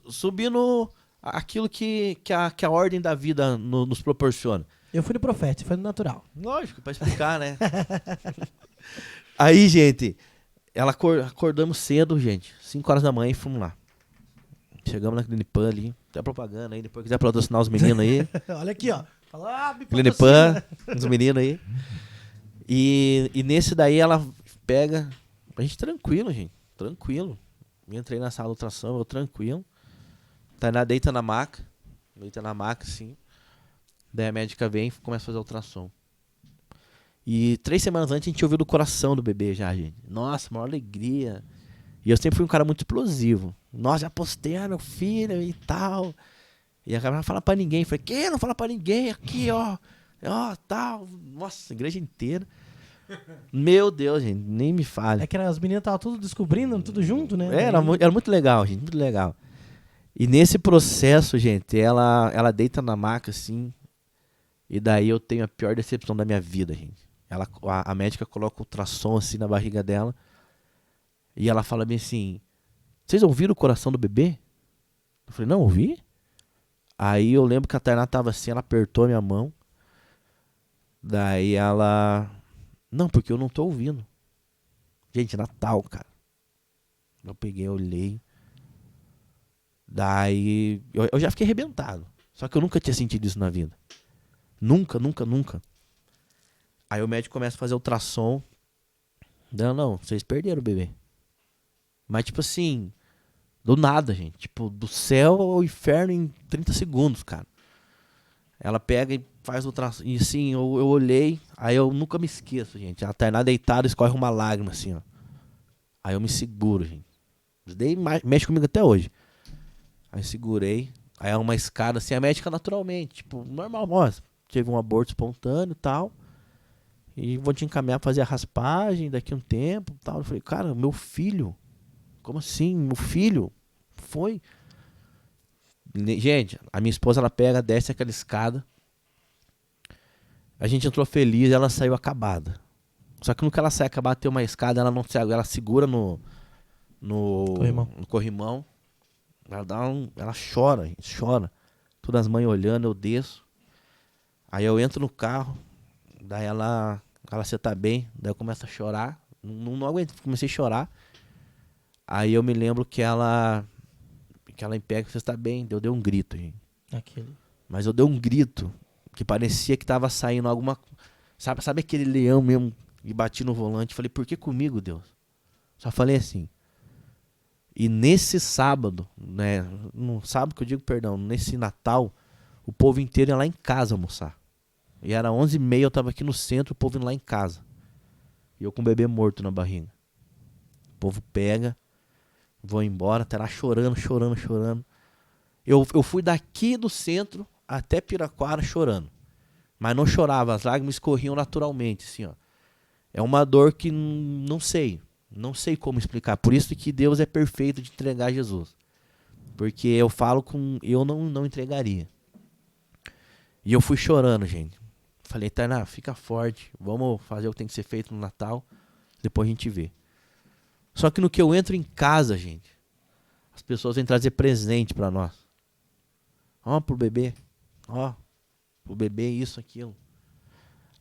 subindo aquilo que a ordem da vida nos proporciona. Eu fui no profeta, você foi no natural. Lógico, pra explicar, né? Aí, gente, acordamos cedo, gente, 5 horas da manhã e fomos lá. Chegamos na Clinipan ali, tem a propaganda aí, depois quiser patrocinar os meninos aí. Olha aqui, ó. Fala, me Clinipan, os meninos aí. E nesse daí ela pega, a gente tranquilo, gente, tranquilo. Eu entrei na sala de ultrassom, eu tranquilo. Tainá deita na maca, assim. Daí a médica vem e começa a fazer a ultrassom. E 3 semanas antes a gente ouviu do coração do bebê já, gente. Nossa, maior alegria. E eu sempre fui um cara muito explosivo. Nossa, já postei, meu filho e tal. E a cara não fala pra ninguém. Eu falei, que? Não fala pra ninguém? Aqui, ó. Ó, tal. Nossa, a igreja inteira. Meu Deus, gente, nem me fale. É que as meninas estavam tudo descobrindo, tudo junto, né? Era muito legal, gente, muito legal. E nesse processo, gente, ela deita na maca, assim. E daí eu tenho a pior decepção da minha vida, gente. A médica coloca o ultrassom assim na barriga dela. E ela fala bem assim, vocês ouviram o coração do bebê? Eu falei, não, ouvi. Aí eu lembro que a Tainá tava assim, ela apertou a minha mão. Daí ela... Não, porque eu não tô ouvindo. Gente, Natal, cara. Eu peguei, olhei. Daí eu já fiquei arrebentado. Só que eu nunca tinha sentido isso na vida. Nunca. Aí o médico começa a fazer ultrassom. Não, vocês perderam o bebê. Mas tipo assim, do nada, gente. Tipo, do céu ao inferno em 30 segundos, cara. Ela pega e faz ultrassom. E assim, eu olhei, aí eu nunca me esqueço, gente. A Tainá deitada, escorre uma lágrima assim, ó. Aí eu me seguro, gente. Isso daí mexe comigo até hoje. Aí segurei. Aí é uma escada assim, a médica naturalmente, tipo, normal, ó, teve um aborto espontâneo e tal. E vou te encaminhar pra fazer a raspagem daqui a um tempo e tal. Eu falei, cara, meu filho? Como assim? Meu filho? Foi? Gente, a minha esposa, ela pega, desce aquela escada. A gente entrou feliz e ela saiu acabada. Só que no que ela sai acabada, tem uma escada, ela não ela segura no corrimão. Ela chora, gente, chora. Todas as mães olhando, eu desço. Aí eu entro no carro, daí ela você tá bem, daí eu começo a chorar. Não aguento, comecei a chorar. Aí eu me lembro que ela me pega, você está bem, eu dei um grito, gente. Mas eu dei um grito que parecia que tava saindo alguma... Sabe aquele leão mesmo? E bati no volante, falei, por que comigo, Deus? Só falei assim. E nesse sábado, né, no sábado que eu digo, perdão, nesse Natal, o povo inteiro ia lá em casa almoçar. E era 11h30, eu tava aqui no centro, o povo indo lá em casa. E eu com o bebê morto na barriga. O povo pega, vou embora, até lá chorando. Eu fui daqui do centro até Piraquara chorando. Mas não chorava, as lágrimas escorriam naturalmente, assim, ó. É uma dor que não sei como explicar. Por isso que Deus é perfeito de entregar Jesus. Porque eu falo eu não entregaria. E eu fui chorando, gente. Falei, Tainá, fica forte, vamos fazer o que tem que ser feito no Natal, depois a gente vê. Só que no que eu entro em casa, gente, as pessoas vêm trazer presente pra nós. Ó, pro bebê, isso, aquilo.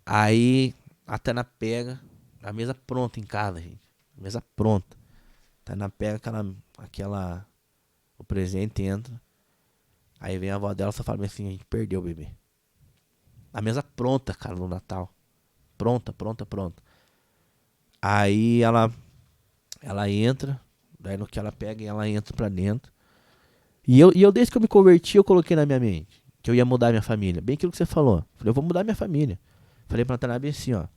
Aí a Tainá pega a mesa pronta em casa, gente. Mesa pronta. A Tainá pega o presente, entra. Aí vem a avó dela e só fala assim, a gente perdeu o bebê. A mesa pronta, cara, no Natal. Pronta. Aí ela entra, daí no que ela pega, ela entra pra dentro. E eu desde que eu me converti, eu coloquei na minha mente que eu ia mudar minha família. Bem aquilo que você falou. Falei, eu vou mudar minha família. Falei pra Tainá bem assim, ó,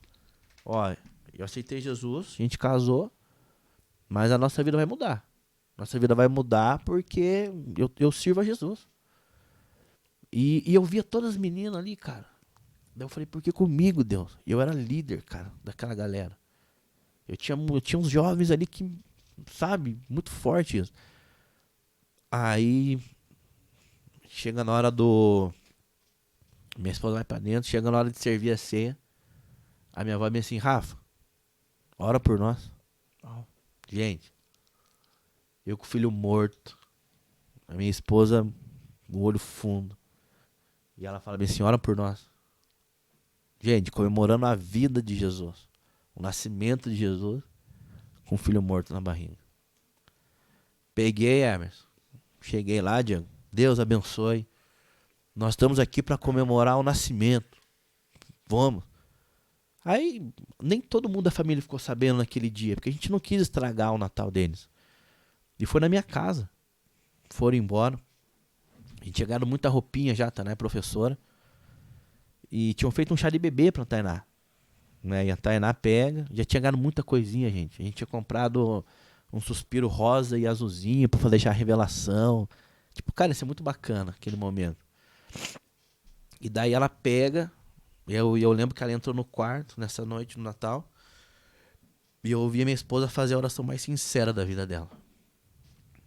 eu aceitei Jesus, a gente casou, mas a nossa vida vai mudar. Nossa vida vai mudar porque eu sirvo a Jesus. E eu via todas as meninas ali, cara. Daí eu falei, por que comigo, Deus? Eu era líder, cara, daquela galera. Eu tinha uns jovens ali que, sabe, muito fortes. Aí, chega na hora minha esposa vai pra dentro, chega na hora de servir a ceia. A minha avó me assim, Rafa, ora por nós. Gente, eu com o filho morto, a minha esposa, o olho fundo. E ela fala bem assim, ora por nós. Gente, comemorando a vida de Jesus. O nascimento de Jesus com o filho morto na barriga. Peguei, Emerson. Cheguei lá, Diego. Deus abençoe. Nós estamos aqui para comemorar o nascimento. Vamos. Aí, nem todo mundo da família ficou sabendo naquele dia, porque a gente não quis estragar o Natal deles. E foi na minha casa. Foram embora. A gente chegaram muita roupinha já, tá, né, professora? E tinham feito um chá de bebê pra Tainá. Né? E a Tainá pega. Já tinha ganhado muita coisinha, gente. A gente tinha comprado um suspiro rosa e azulzinho pra deixar a revelação. Tipo, cara, isso é muito bacana, aquele momento. E daí ela pega. Eu lembro que ela entrou no quarto nessa noite, no Natal. E eu ouvi a minha esposa fazer a oração mais sincera da vida dela.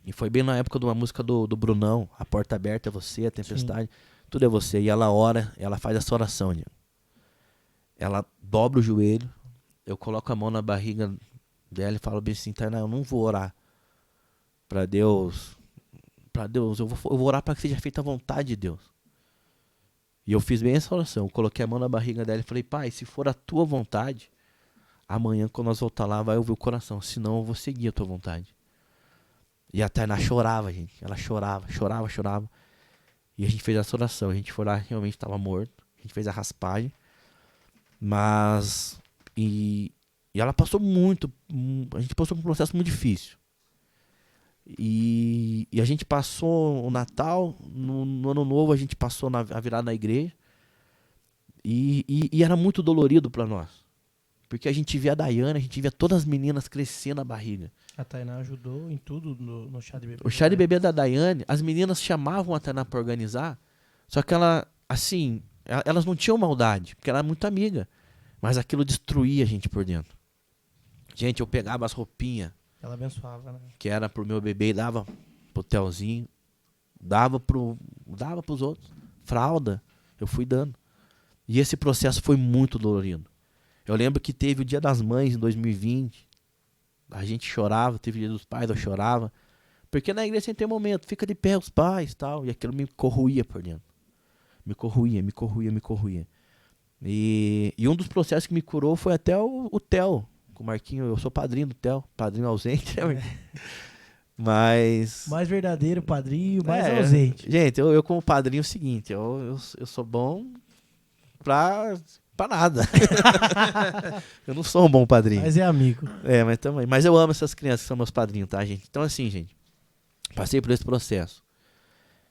E foi bem na época de uma música do Brunão. A porta aberta é você, a tempestade. Sim. Tudo é você. E ela ora, ela faz essa oração. Né? Ela dobra o joelho. Eu coloco a mão na barriga dela e falo bem assim, Tainá, eu não vou orar pra Deus. Eu vou orar para que seja feita a vontade de Deus. E eu fiz bem essa oração. Eu coloquei a mão na barriga dela e falei, pai, se for a tua vontade, amanhã quando nós voltar lá vai ouvir o coração. Senão eu vou seguir a tua vontade. E a Tainá chorava, gente. Ela chorava. E a gente fez essa oração. A gente foi lá, realmente estava morto. A gente fez a raspagem. Mas... E ela passou muito... A gente passou por um processo muito difícil. E a gente passou o Natal. No Ano Novo a gente passou a virada na igreja. E era muito dolorido para nós. Porque a gente via a Daiane, a gente via todas as meninas crescendo na barriga. A Tainá ajudou em tudo no chá de bebê. O chá de bebê da Daiane, as meninas chamavam a Tainá pra organizar, só que ela, assim, elas não tinham maldade, porque ela era muito amiga. Mas aquilo destruía a gente por dentro. Gente, eu pegava as roupinhas Ela abençoava, né? que era pro meu bebê e dava pro Telzinho, dava pros outros. Fralda, eu fui dando. E esse processo foi muito dolorido. Eu lembro que teve o Dia das Mães em 2020. A gente chorava, teve o Dia dos Pais, eu chorava. Porque na igreja sempre tem momento, fica de pé os pais e tal. E aquilo me corroía por dentro. Me corroía. E um dos processos que me curou foi até o Theo, com o Marquinho. Eu sou padrinho do Theo, padrinho ausente, né, Marquinho? Mas... Mais verdadeiro, padrinho, mais É, ausente. Gente, eu como padrinho é o seguinte, eu sou bom pra nada. Eu não sou um bom padrinho. Mas é amigo. Mas também. Mas eu amo essas crianças que são meus padrinhos, tá, gente? Então, assim, gente, passei por esse processo.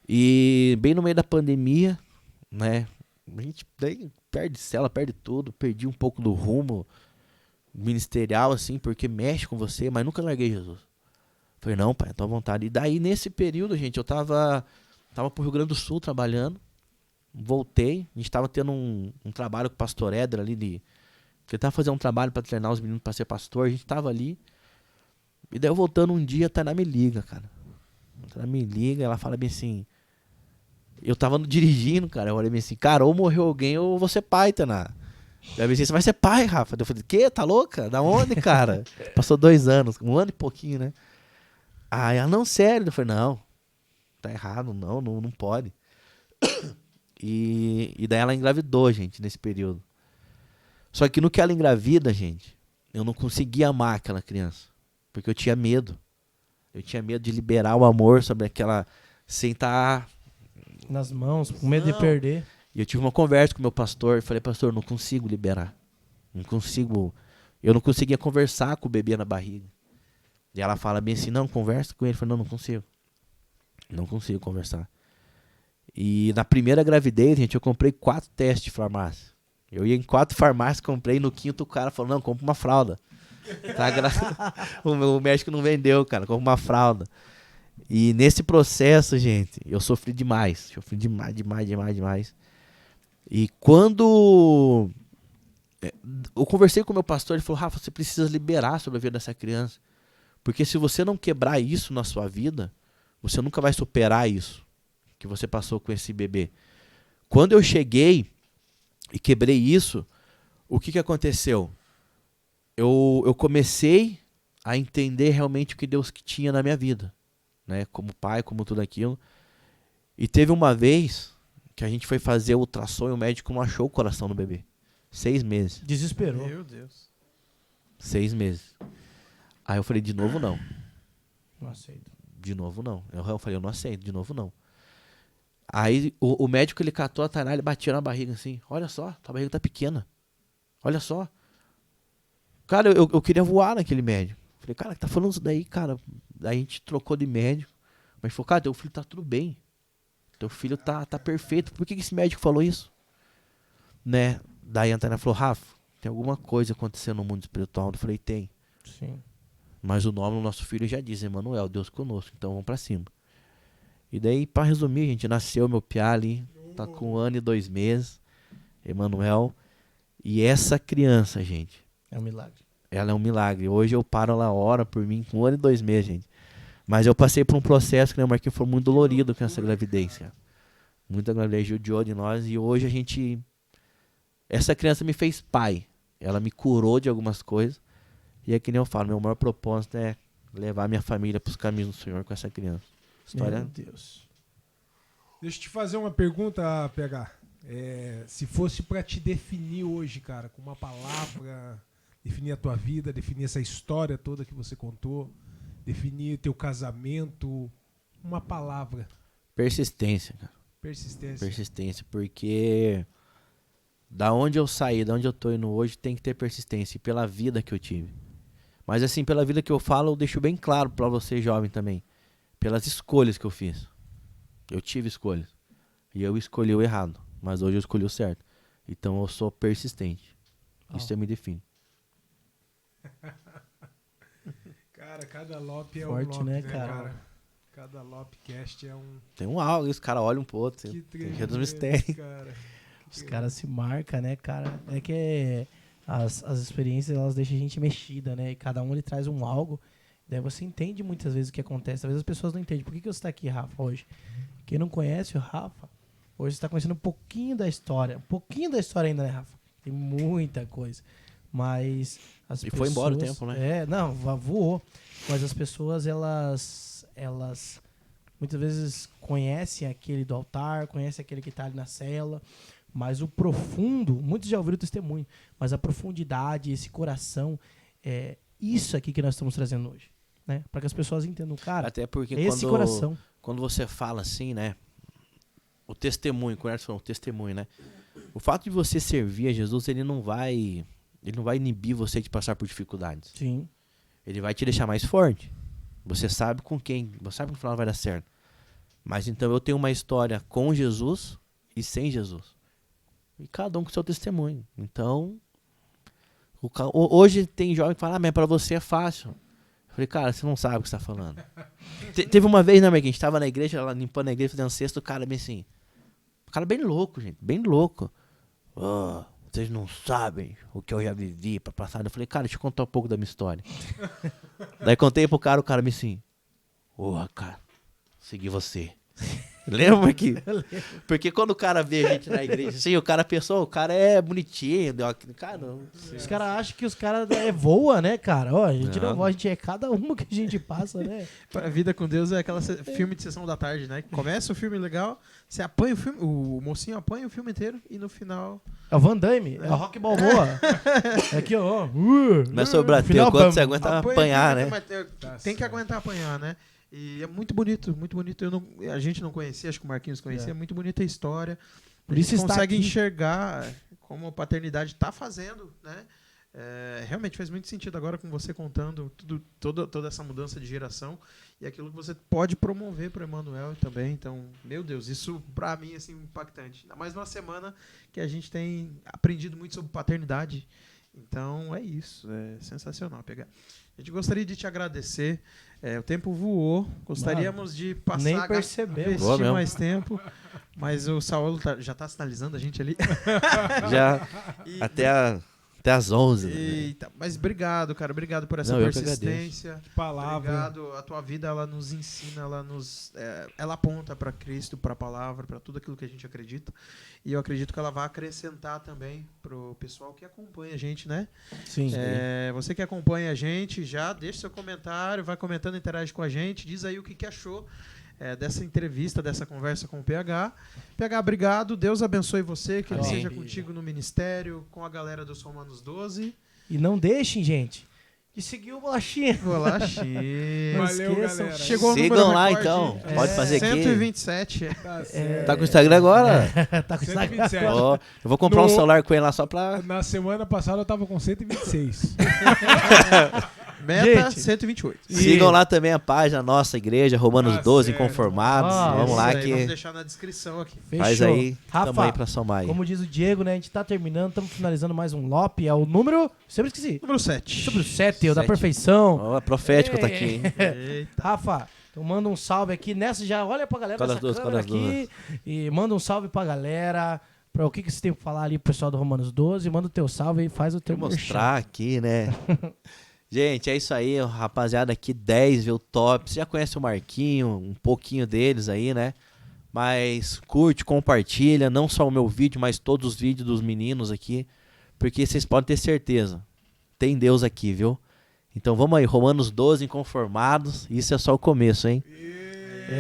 E bem no meio da pandemia, né? A gente daí perde cela, perde tudo, perdi um pouco do rumo ministerial, assim, porque mexe com você, mas nunca larguei Jesus. Falei, não, pai, tô à vontade. E daí, nesse período, gente, eu tava pro Rio Grande do Sul trabalhando. Voltei, a gente tava tendo um trabalho com o pastor Éder ali que ele tava fazendo um trabalho pra treinar os meninos pra ser pastor, a gente tava ali. E daí eu voltando um dia, a Tainá me liga, cara. A Tainá me liga, ela fala bem assim, eu tava dirigindo, cara, eu olhei bem assim, cara, ou morreu alguém ou eu vou ser pai, Tainá. Daí eu disse, você vai ser pai, Rafa. Eu falei, quê? Tá louca? Da onde, cara? Passou 2 anos, 1 ano e pouquinho, né? Aí ela, não, sério. Eu falei, não, tá errado, não pode. E daí ela engravidou, gente, nesse período. Só que no que ela engravida, gente, eu não conseguia amar aquela criança. Porque eu tinha medo. Eu tinha medo de liberar o amor sobre aquela... Sem estar... Nas mãos, com medo de perder. E eu tive uma conversa com o meu pastor. Falei, pastor, não consigo liberar. Não consigo... Eu não conseguia conversar com o bebê na barriga. E ela fala bem assim, não, conversa com ele. Eu falei, não consigo. Não consigo conversar. E na primeira gravidez, gente, eu comprei 4 testes de farmácia. Eu ia em 4 farmácias, comprei, no 5º o cara falou, não, compra uma fralda. O médico não vendeu, cara, compra uma fralda. E nesse processo, gente, eu sofri demais. Demais. E quando eu conversei com o meu pastor, ele falou, Rafa, você precisa liberar sobre a vida dessa criança. Porque se você não quebrar isso na sua vida, você nunca vai superar isso que você passou com esse bebê. Quando eu cheguei e quebrei isso, o que aconteceu? Eu comecei a entender realmente o que Deus tinha na minha vida, né? Como pai, como tudo aquilo. E teve uma vez que a gente foi fazer o ultrassom e o médico não achou o coração do bebê. 6 meses. Desesperou. Meu Deus. 6 meses. Aí eu falei, de novo não. Não aceito. De novo não. Eu falei, eu não aceito, de novo não. Aí o médico, ele catou a Tainá, ele batia na barriga assim, olha só, tua barriga tá pequena. Olha só. Cara, eu queria voar naquele médico. Falei, cara, que tá falando isso daí, cara? Daí a gente trocou de médico. Mas falou, cara, teu filho tá tudo bem. Teu filho tá perfeito. Por que esse médico falou isso? Né? Daí a Tainá falou, Rafa, tem alguma coisa acontecendo no mundo espiritual? Eu falei, tem. Sim. Mas o nome do nosso filho já diz, Emanuel, Deus conosco. Então vamos pra cima. E daí, pra resumir, gente, nasceu meu piá ali, tá com 1 ano e 2 meses, Emanuel. E essa criança, gente, É um milagre. ela é um milagre. Hoje eu paro, ela ora por mim com 1 ano e 2 meses, gente. Mas eu passei por um processo que o Marquinhos foi muito dolorido com essa gravidez, cara. Muita gravidez judiou de nós e hoje a gente... Essa criança me fez pai. Ela me curou de algumas coisas. E é que nem eu falo, meu maior propósito é levar minha família pros caminhos do Senhor com essa criança. História... Meu Deus. Deixa eu te fazer uma pergunta, PH. Se fosse pra te definir hoje, cara, com uma palavra, definir a tua vida, definir essa história toda que você contou, definir teu casamento, uma palavra. Persistência, cara. Persistência. Persistência, porque da onde eu saí, da onde eu tô indo hoje, tem que ter persistência. E pela vida que eu tive. Mas assim, pela vida que eu falo, eu deixo bem claro pra você, jovem, também. Pelas escolhas que eu fiz. Eu tive escolhas. E eu escolhi o errado. Mas hoje eu escolhi o certo. Então eu sou persistente. Isso me define. Cara, cada Lop é Forte, um Lop, né, né, cara? cara? Cada Lopcast é um... Tem um algo, os caras olham um pro outro. Que Tem Rio dos tremendo, Mistérios. cara. Os caras se marcam, né, cara? É que as experiências, elas deixam a gente mexida, né? E cada um, ele traz um algo. Daí você entende muitas vezes o que acontece. Às vezes as pessoas não entendem. Por que você tá aqui, Rafa, hoje? Quem não conhece o Rafa, hoje você tá conhecendo um pouquinho da história. Um pouquinho da história ainda, né, Rafa? Tem muita coisa. Mas as pessoas... E foi embora o tempo, né? Não, voou. Mas as pessoas, elas muitas vezes conhecem aquele do altar, conhecem aquele que tá ali na cela. Mas o profundo, muitos já ouviram o testemunho, mas a profundidade, esse coração, é isso aqui que nós estamos trazendo hoje, né? Para que as pessoas entendam, cara, Até porque esse coração. quando você fala assim, né? O testemunho, quando eles falam o testemunho, né? O fato de você servir a Jesus, ele não vai inibir você de passar por dificuldades. Sim. Ele vai te deixar mais forte. Você sabe com quem, você sabe que no final vai dar certo. Mas então eu tenho uma história com Jesus e sem Jesus. E cada um com seu testemunho. Então, hoje tem jovem que fala, mas pra você é fácil. Eu falei, cara, você não sabe o que você tá falando. Teve uma vez, né, que a gente tava na igreja, lá limpando a igreja, fazendo cesto, o cara bem assim. O cara bem louco, gente, bem louco. Oh, vocês não sabem o que eu já vivi pra passar. Eu falei, cara, deixa eu contar um pouco da minha história. Daí contei pro cara, o cara me assim, cara, segui você. Lembra que? Porque quando o cara vê a gente na igreja, assim, o cara pensou, o cara é bonitinho, cara, não. Os caras acham que os caras voa, né, cara? Ó, a gente não Não. voa, a gente é cada uma que a gente passa, né? A vida com Deus é aquela filme de sessão da tarde, né? Começa o filme legal, você apanha o filme, o mocinho apanha o filme inteiro e no final... É o Van Damme, é o Rock Balboa. É aqui, ó. Mas sobre o Final, quanto você aguenta Apanha apanhar, o né? filme, mas tem que aguentar apanhar, né? E é muito bonito, muito bonito. A gente não conhecia, acho que o Marquinhos conhecia. É muito bonita a história. Por A isso gente está consegue aqui. enxergar como a paternidade está fazendo, né? Realmente faz muito sentido agora com você contando toda essa mudança de geração e aquilo que você pode promover para o Emanuel também. Então, meu Deus, isso para mim é assim, impactante. Ainda mais numa semana que a gente tem aprendido muito sobre paternidade. Então, é isso. É sensacional pegar. A gente gostaria de te agradecer. O tempo voou. Gostaríamos de passar nem percebemos. investir mais tempo. Mas o Saulo já está sinalizando a gente ali. Já até às 11. Né? Eita, mas obrigado, cara. Obrigado por essa Não, eu que persistência. Que palavra. Obrigado. A tua vida, ela nos ensina, ela aponta para Cristo, para a palavra, para tudo aquilo que a gente acredita. E eu acredito que ela vai acrescentar também pro pessoal que acompanha a gente, né? Sim. Você que acompanha a gente, já deixa seu comentário, vai comentando, interage com a gente, diz aí o que achou dessa entrevista, dessa conversa com o PH. PH, obrigado. Deus abençoe você, que ele Amém. seja contigo no ministério, com a galera dos Romanos 12. E não deixem, gente, de seguir o Bolachinha. Bolachinha. Não Valeu, esqueçam. galera. Chegou o Sigam número lá, recorde, então. Pode fazer aqui. 127. Tá certo. Tá com o Instagram agora? Tá com Instagram. 127. Ó, eu vou comprar um celular com ele lá só pra... Na semana passada eu tava com 126. Meta, Gente. 128. Sigam lá também a página Nossa Igreja, Romanos Tá 12, certo. Inconformados. Ah, Vamos Isso lá aí, que vamos deixar na descrição aqui. faz Fechou. aí. Tamo aí Rafa, pra somar aí. como diz o Diego, né? A gente tá terminando, estamos finalizando mais um LOP. É o número... Sempre esqueci. Número 7. Sobre o 7, o da 7. perfeição. Ó, a profético tá aqui, hein? Eita. Rafa, então manda um salve aqui. Nessa já olha pra galera Qual dessa das duas, câmera qual das aqui. E manda um salve pra galera. Pra o que você tem pra falar ali pro pessoal do Romanos 12. Manda o teu salve e faz o teu Vou merchan. mostrar aqui, né? Gente, é isso aí, rapaziada aqui, 10, viu, top. Você já conhece o Marquinho, um pouquinho deles aí, né? Mas curte, compartilha, não só o meu vídeo, mas todos os vídeos dos meninos aqui. Porque vocês podem ter certeza, tem Deus aqui, viu? Então vamos aí, Romanos 12, Inconformados. Isso é só o começo, hein?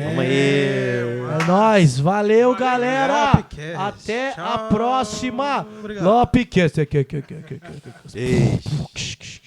Vamos aí. É nóis. Valeu, galera. Lopcast. Até a Tchau. próxima. Obrigado. Lopcast. Beijo.